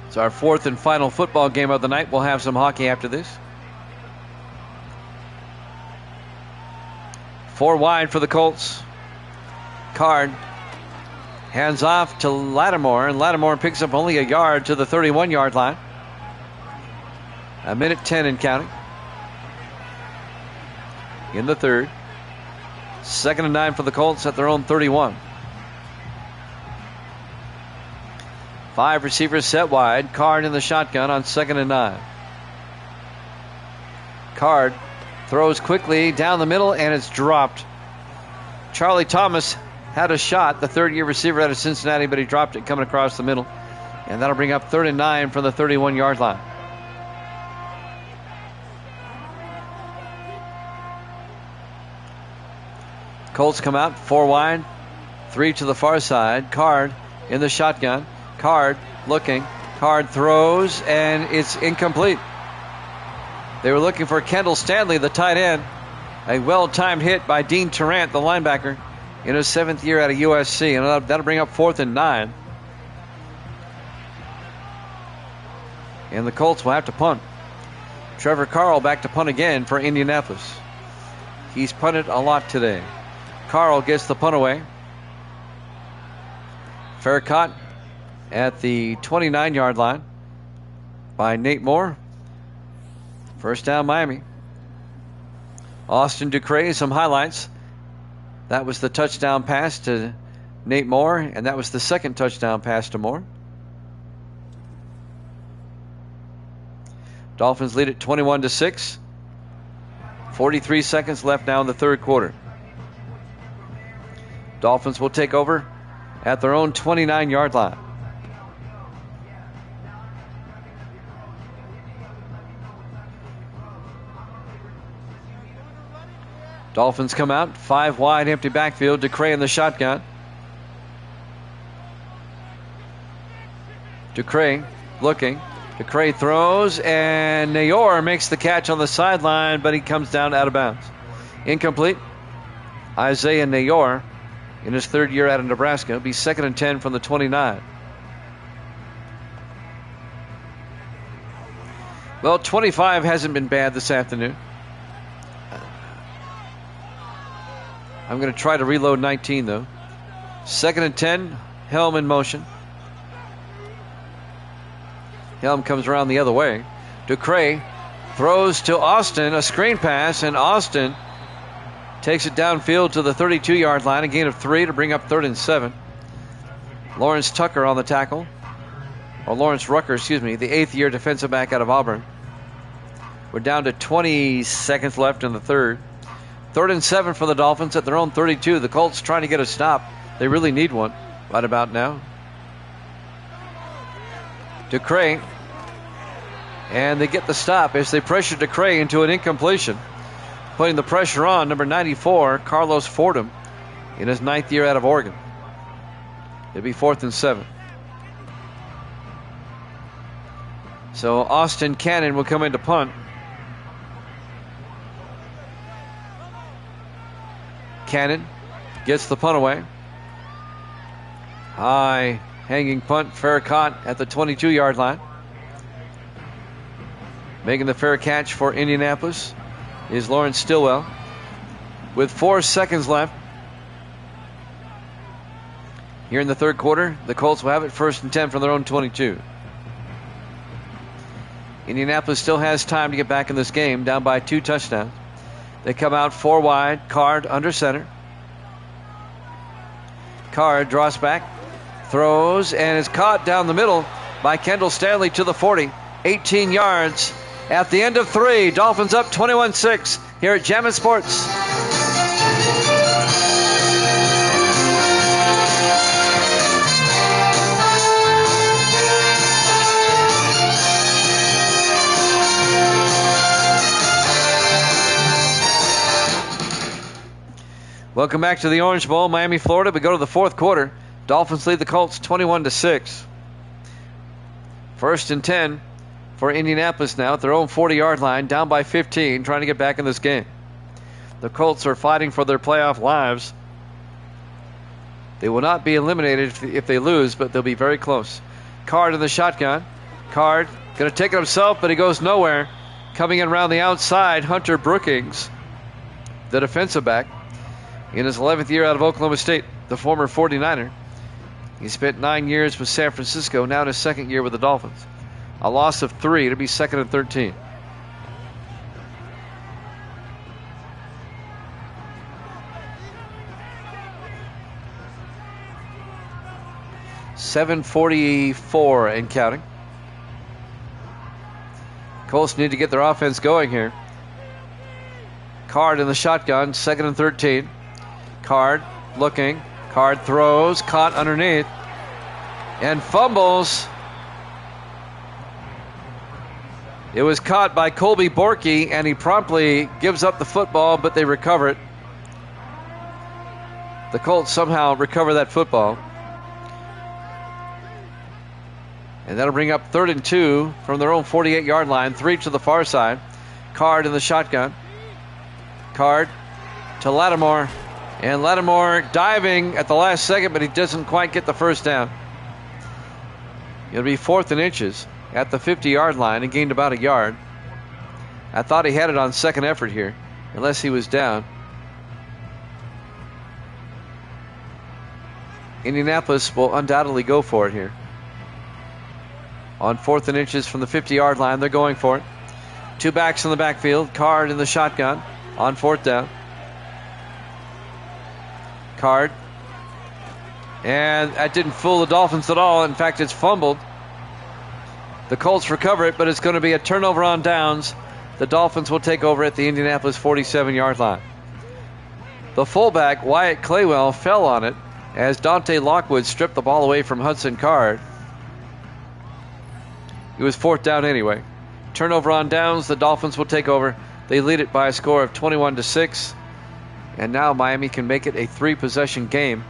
It's our 4th and final football game of the night. We'll have some hockey after this. 4 wide for the Colts. Card hands off to Lattimore, and Lattimore picks up only a yard to the 31-yard line. 1:10 in counting. In the third. 2nd and 9 for the Colts at their own 31. 5 receivers set wide. Card in the shotgun on 2nd and 9. Card throws quickly down the middle, and it's dropped. Charlie Thomas had a shot, the third-year receiver out of Cincinnati, but he dropped it coming across the middle. And that'll bring up 3rd and 9 from the 31-yard line. Colts come out 4 wide, 3 to the far side. Card in the shotgun. Card looking. Card throws, and it's incomplete. They were looking for Kendall Stanley, the tight end. A well-timed hit by Dean Tarrant, the linebacker, in his 7th year out of USC. And that'll bring up 4th and 9. And the Colts will have to punt. Trevor Carl back to punt again for Indianapolis. He's punted a lot today. Carl gets the punt away. Fair caught at the 29-yard line by Nate Moore. First down, Miami. Austin Ducre, some highlights. That was the touchdown pass to Nate Moore, and that was the second touchdown pass to Moore. Dolphins lead at 21-6. 43 seconds left now in the third quarter. Dolphins will take over at their own 29-yard line. Dolphins come out, 5 wide, empty backfield. Ducre in the shotgun. Ducre looking. Ducre throws, and Nayor makes the catch on the sideline, but he comes down out of bounds. Incomplete. Isaiah Nayor in his third year out of Nebraska. It'll be 2nd and 10 from the 29. Well, 25 hasn't been bad this afternoon. I'm going to try to reload 19, though. 2nd and 10, Helm in motion. Helm comes around the other way. Ducre throws to Austin, a screen pass, and Austin takes it downfield to the 32-yard line, a gain of 3 to bring up 3rd and 7. Lawrence Tucker on the tackle. Or Lawrence Rucker, excuse me, the 8th-year defensive back out of Auburn. We're down to 20 seconds left in the third. 3rd and 7 for the Dolphins at their own 32. The Colts trying to get a stop. They really need one right about now. Ducre. And they get the stop as they pressure Ducre into an incompletion. Putting the pressure on number 94, Carlos Fordham, in his 9th year out of Oregon. It'll be 4th and 7. So Austin Cannon will come in to punt. Cannon gets the punt away. High hanging punt, fair caught at the 22-yard line. Making the fair catch for Indianapolis is Lawrence Stillwell. With 4 seconds left here in the third quarter, the Colts will have it 1st and 10 from their own 22. Indianapolis still has time to get back in this game, down by 2 touchdowns. They come out 4 wide, Card under center. Card draws back, throws, and is caught down the middle by Kendall Stanley to the 40. 18 yards at the end of 3. Dolphins up 21-6 here at Jammin' Sports. Welcome back to the Orange Bowl, Miami, Florida. We go to the fourth quarter. Dolphins lead the Colts 21-6. 1st and 10 for Indianapolis now at their own 40-yard line, down by 15, trying to get back in this game. The Colts are fighting for their playoff lives. They will not be eliminated if they lose, but they'll be very close. Card in the shotgun. Card going to take it himself, but he goes nowhere. Coming in around the outside, Hunter Brookings, the defensive back. In his 11th year out of Oklahoma State, the former 49er. He spent 9 years with San Francisco, now in his 2nd year with the Dolphins. A loss of 3. It'll be 2nd and 13. .744 and counting. Colts need to get their offense going here. Card in the shotgun, 2nd and 13. Card looking. Card throws. Caught underneath. And fumbles. It was caught by Colby Borky, and he promptly gives up the football, but they recover it. The Colts somehow recover that football. And that'll bring up 3rd and 2 from their own 48-yard line. 3 to the far side. Card in the shotgun. Card to Lattimore. And Lattimore diving at the last second, but he doesn't quite get the first down. It'll be 4th and inches at the 50-yard line and gained about a yard. I thought he had it on second effort here, unless he was down. Indianapolis will undoubtedly go for it here. On 4th and inches from the 50-yard line. They're going for it. 2 backs in the backfield. Card in the shotgun on 4th down. Card. And that didn't fool the Dolphins at all. In fact, it's fumbled. The Colts recover it, but it's going to be a turnover on downs. The Dolphins will take over at the Indianapolis 47-yard line. The fullback, Wyatt Claywell, fell on it as Dante Lockwood stripped the ball away from Hudson Card. It was 4th down anyway. Turnover on downs. The Dolphins will take over. They lead it by a score of 21-6. And now Miami can make it a 3-possession game,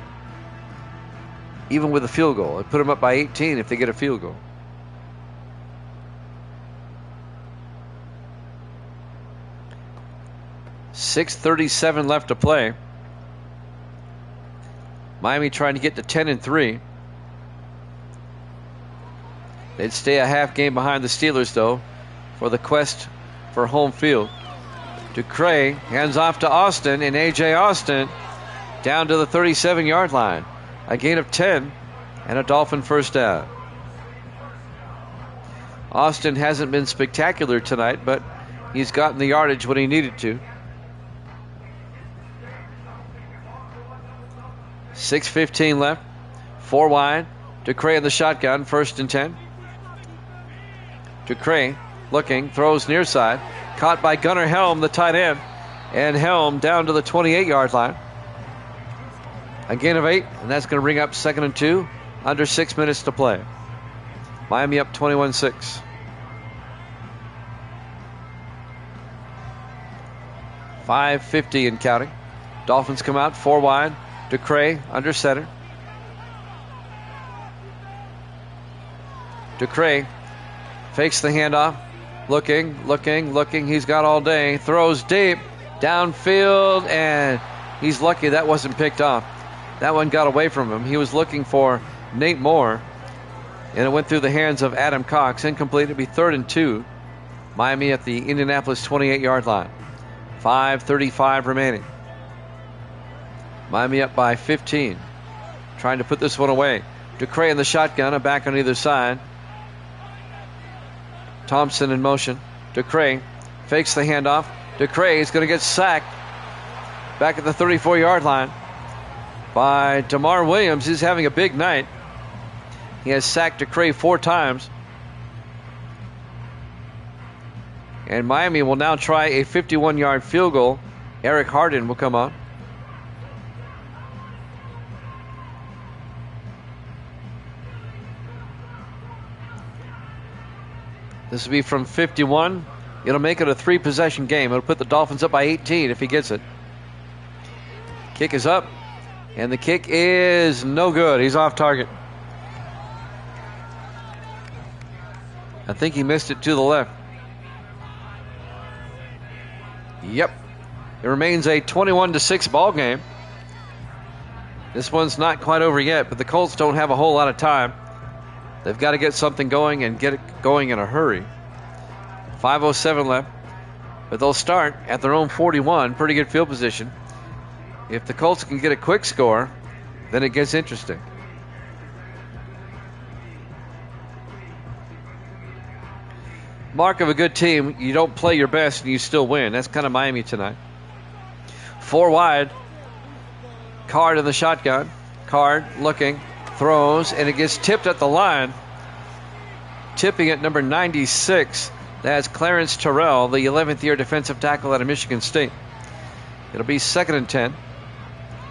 even with a field goal. It put them up by 18 if they get a field goal. .637 left to play. Miami trying to get to 10-3. They'd stay a half game behind the Steelers, though, for the quest for home field. Ducre hands off to Austin, and A.J. Austin down to the 37-yard line. A gain of 10 and a Dolphin first down. Austin hasn't been spectacular tonight, but he's gotten the yardage when he needed to. 6:15 left. 4 wide. Ducre in the shotgun. 1st and 10. Ducre looking. Throws near side. Caught by Gunnar Helm, the tight end. And Helm down to the 28-yard line. A gain of 8. And that's going to bring up 2nd and 2. Under 6 minutes to play. Miami up 21-6. 5:50 and counting. Dolphins come out 4 wide. Ducre under center. Ducre fakes the handoff. Looking. He's got all day. Throws deep. Downfield. And he's lucky that wasn't picked off. That one got away from him. He was looking for Nate Moore. And it went through the hands of Adam Cox. Incomplete. It'll be 3rd and 2. Miami at the Indianapolis 28-yard line. 5:35 remaining. Miami up by 15. Trying to put this one away. Ducre in the shotgun. A back on either side. Thompson in motion. Ducre fakes the handoff. Ducre is going to get sacked back at the 34-yard line by DeMar Williams. He's having a big night. He has sacked Ducre 4 times. And Miami will now try a 51-yard field goal. Eric Harden will come on. This will be from 51. It'll make it a 3-possession game. It'll put the Dolphins up by 18 if he gets it. Kick is up. And the kick is no good. He's off target. I think he missed it to the left. Yep. It remains a 21-6 ball game. This one's not quite over yet, but the Colts don't have a whole lot of time. They've got to get something going and get it going in a hurry. 5:07 left. But they'll start at their own 41. Pretty good field position. If the Colts can get a quick score, then it gets interesting. Mark of a good team, you don't play your best and you still win. That's kind of Miami tonight. 4 wide. Card in the shotgun. Card looking. Throws, and it gets tipped at the line. Tipping at number 96. That's Clarence Terrell, the 11th year defensive tackle out of Michigan State. It'll be 2nd and 10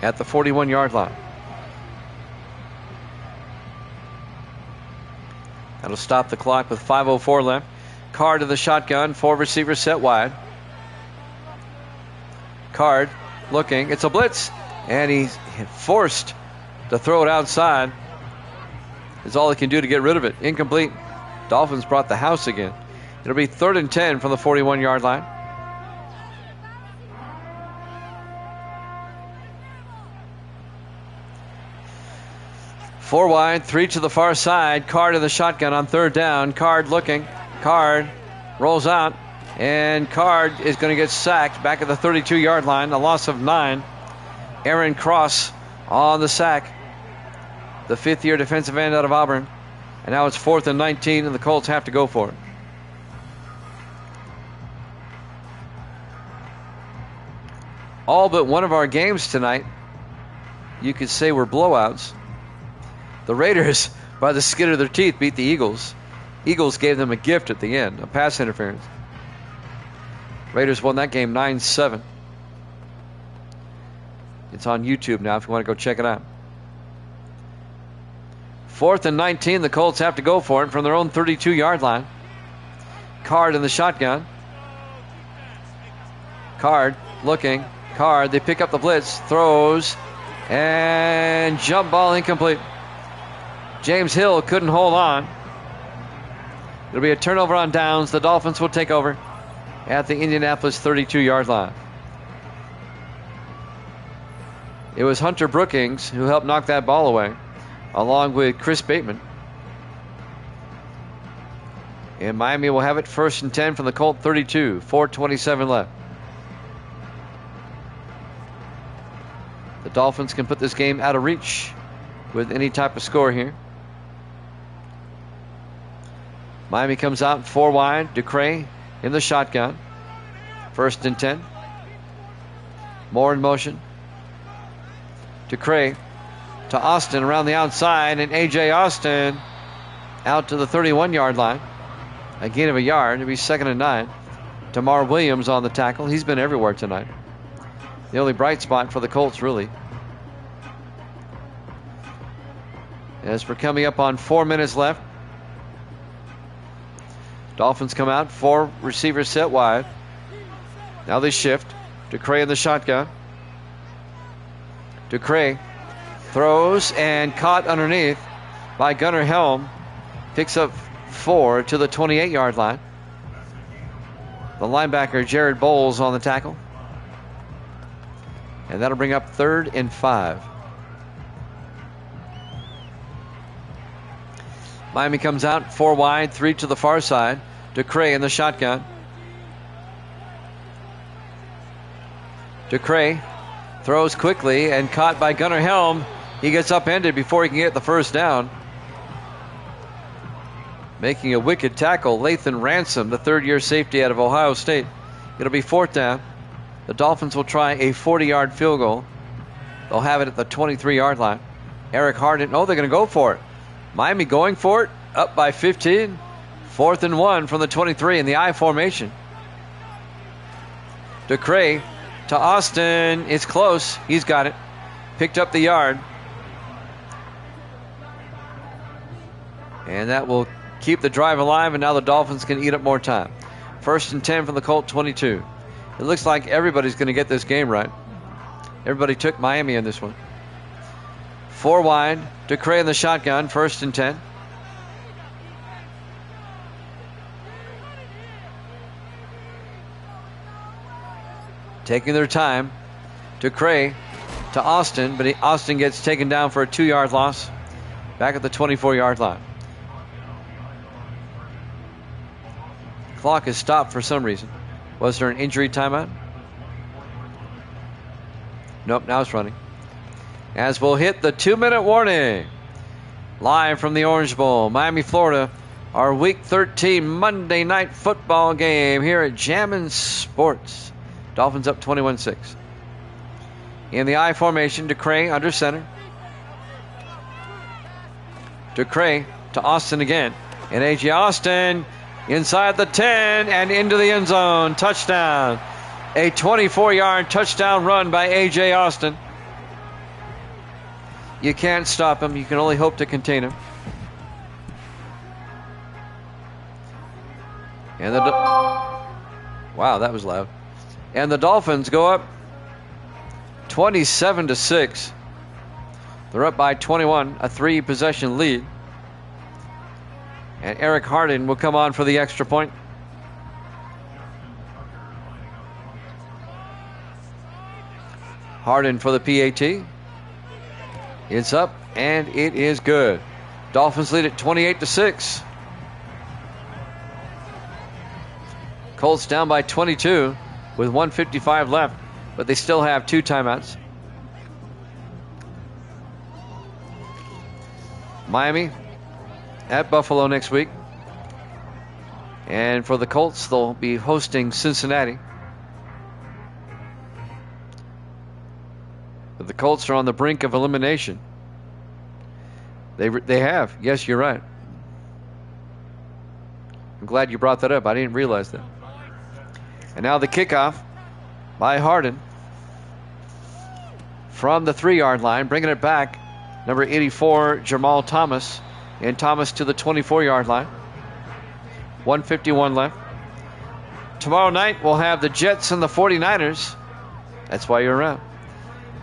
at the 41-yard line. That'll stop the clock with 5:04 left. Card to the shotgun. 4 receivers set wide. Card looking. It's a blitz, and he's forced to throw it outside. Is all he can do to get rid of it. Incomplete. Dolphins brought the house again. It'll be 3rd and 10 from the 41-yard line. Four wide, 3 to the far side. Card in the shotgun on 3rd down. Card looking. Card rolls out, and Card is going to get sacked back at the 32-yard line. A loss of 9. Aaron Cross on the sack. The 5th year defensive end out of Auburn. And now it's 4th and 19, and the Colts have to go for it. All but one of our games tonight, you could say, were blowouts. The Raiders, by the skin of their teeth, beat the Eagles. Eagles gave them a gift at the end, a pass interference. Raiders won that game 9-7. It's on YouTube now if you want to go check it out. 4th and 19, the Colts have to go for it from their own 32-yard line. Card in the shotgun. Card looking. Card, they pick up the blitz, throws, and jump ball incomplete. James Hill couldn't hold on. It'll be a turnover on downs. The Dolphins will take over at the Indianapolis 32-yard line. It was Hunter Brookings who helped knock that ball away, along with Chris Bateman. And Miami will have it 1st and 10 from the Colt 32, 4:27 left. The Dolphins can put this game out of reach with any type of score here. Miami comes out 4 wide. Ducray in the shotgun. 1st and 10. Moore in motion. Ducray to Austin around the outside, and A.J. Austin out to the 31-yard line. A gain of a yard. It'll be 2nd and 9. Tamar Williams on the tackle. He's been everywhere tonight. The only bright spot for the Colts, really. As we're coming up on 4 minutes left, Dolphins come out, 4 receivers set wide. Now they shift. Ducray in the shotgun. Ducray throws and caught underneath by Gunnar Helm. Picks up 4 to the 28-yard line. The linebacker Jared Bowles on the tackle. And that'll bring up 3rd and 5. Miami comes out 4 wide, 3 to the far side. Ducray in the shotgun. Ducray throws quickly and caught by Gunnar Helm. He gets upended before he can get the first down. Making a wicked tackle, Lathan Ransom, the 3rd-year safety out of Ohio State. It'll be 4th down. The Dolphins will try a 40-yard field goal. They'll have it at the 23-yard line. Eric Harden, they're going to go for it. Miami going for it, up by 15. 4th and 1 from the 23 in the I formation. Ducray to Austin. It's close. He's got it. Picked up the yard. And that will keep the drive alive, and now the Dolphins can eat up more time. 1st and 10 from the Colt 22. It looks like everybody's going to get this game right. Everybody took Miami in this one. 4 wide. Ducray in the shotgun. 1st and 10. Taking their time. Ducray to Austin, but Austin gets taken down for a 2-yard loss. Back at the 24-yard line. Clock is stopped for some reason. Was there an injury timeout? Nope, now it's running. As we'll hit the 2-minute warning. Live from the Orange Bowl, Miami, Florida. Our Week 13 Monday Night Football game here at Jammin' Sports. Dolphins up 21-6. In the I formation, Ducray under center. Ducray to Austin again. And A.J. Austin inside the 10 and into the end zone. Touchdown. A 24-yard touchdown run by A.J. Austin. You can't stop him. You can only hope to contain him. And wow, that was loud. And the Dolphins go up 27-6. They're up by 21, a 3-possession lead. And Eric Harden will come on for the extra point. Harden for the PAT. It's up, and it is good. Dolphins lead at 28-6. Colts down by 22 with 1:55 left, but they still have 2 timeouts. Miami at Buffalo next week. And for the Colts, they'll be hosting Cincinnati. But the Colts are on the brink of elimination. They have. Yes, you're right. I'm glad you brought that up. I didn't realize that. And now the kickoff by Harden from the 3-yard line, bringing it back. Number 84, Jamal Thomas. And Thomas to the 24-yard line. 1:51 left. Tomorrow night, we'll have the Jets and the 49ers. That's why you're around.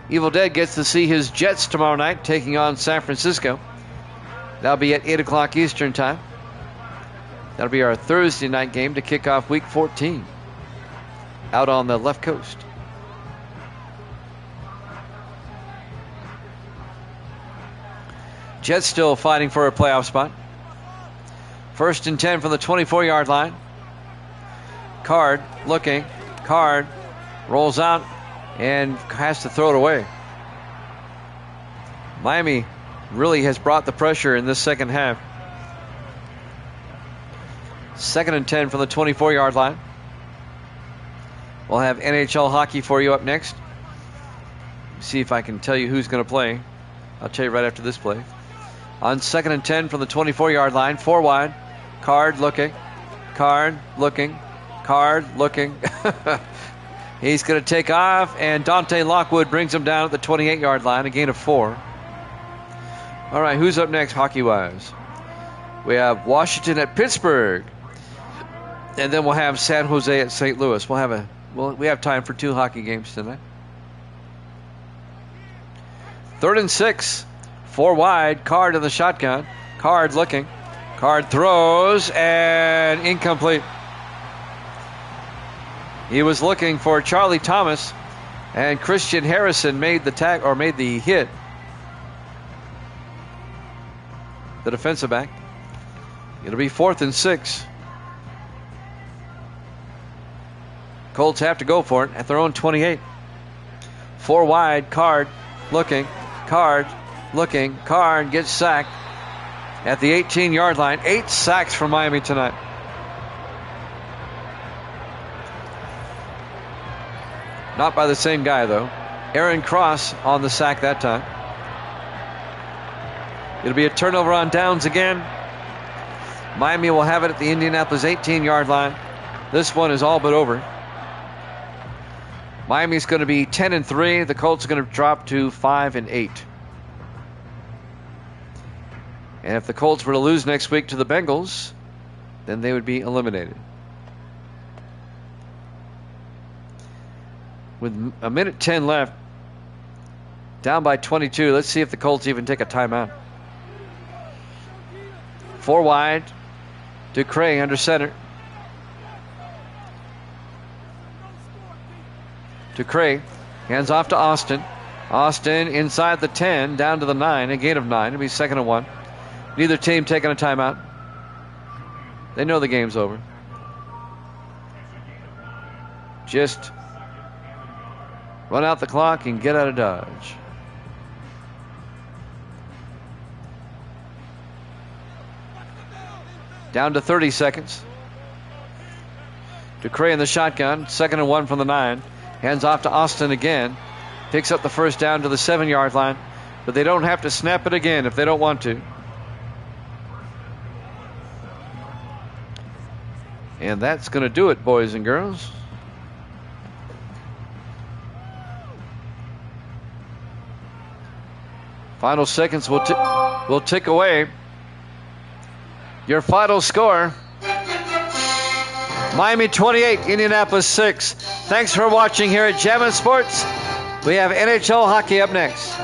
Evil Dead gets to see his Jets tomorrow night taking on San Francisco. That'll be at 8 o'clock Eastern time. That'll be our Thursday night game to kick off Week 14 out on the left coast. Jets still fighting for a playoff spot. 1st and 10 from the 24-yard line. Card looking. Card rolls out and has to throw it away. Miami really has brought the pressure in this second half. 2nd and 10 from the 24-yard line. We'll have NHL hockey for you up next. See if I can tell you who's going to play. I'll tell you right after this play. On 2nd and 10 from the 24-yard line, 4 wide. Card looking. Card looking. Card looking. He's going to take off, and Dante Lockwood brings him down at the 28-yard line, a gain of 4. All right, who's up next hockey-wise? We have Washington at Pittsburgh. And then we'll have San Jose at St. Louis. We have time for 2 hockey games tonight. 3rd and 6. 4 wide. Card in the shotgun. Card looking. Card throws and incomplete. He was looking for Charlie Thomas, and Christian Harrison made the hit. The defensive back. It'll be 4th and 6. Colts have to go for it at their own 28. 4 wide. Card looking. Card looking. Card gets sacked at the 18-yard line. 8 sacks for Miami tonight. Not by the same guy, though. Aaron Cross on the sack that time. It'll be a turnover on downs again. Miami will have it at the Indianapolis 18-yard line. This one is all but over. Miami's going to be 10-3. The Colts are going to drop to 5-8. And if the Colts were to lose next week to the Bengals, then they would be eliminated. With 1:10 left, down by 22. Let's see if the Colts even take a timeout. 4 wide. Ducray under center. Ducray hands off to Austin. Austin inside the 10, down to the 9, a gain of 9. It'll be 2nd and 1. Neither team taking a timeout. They know the game's over. Just run out the clock and get out of Dodge. Down to 30 seconds. Ducray in the shotgun. 2nd and 1 from the 9. Hands off to Austin again. Picks up the first down to the 7-yard line. But they don't have to snap it again if they don't want to. And that's going to do it, boys and girls. Final seconds will tick away. Your final score: Miami 28, Indianapolis 6. Thanks for watching here at Jammin' Sports. We have NHL hockey up next.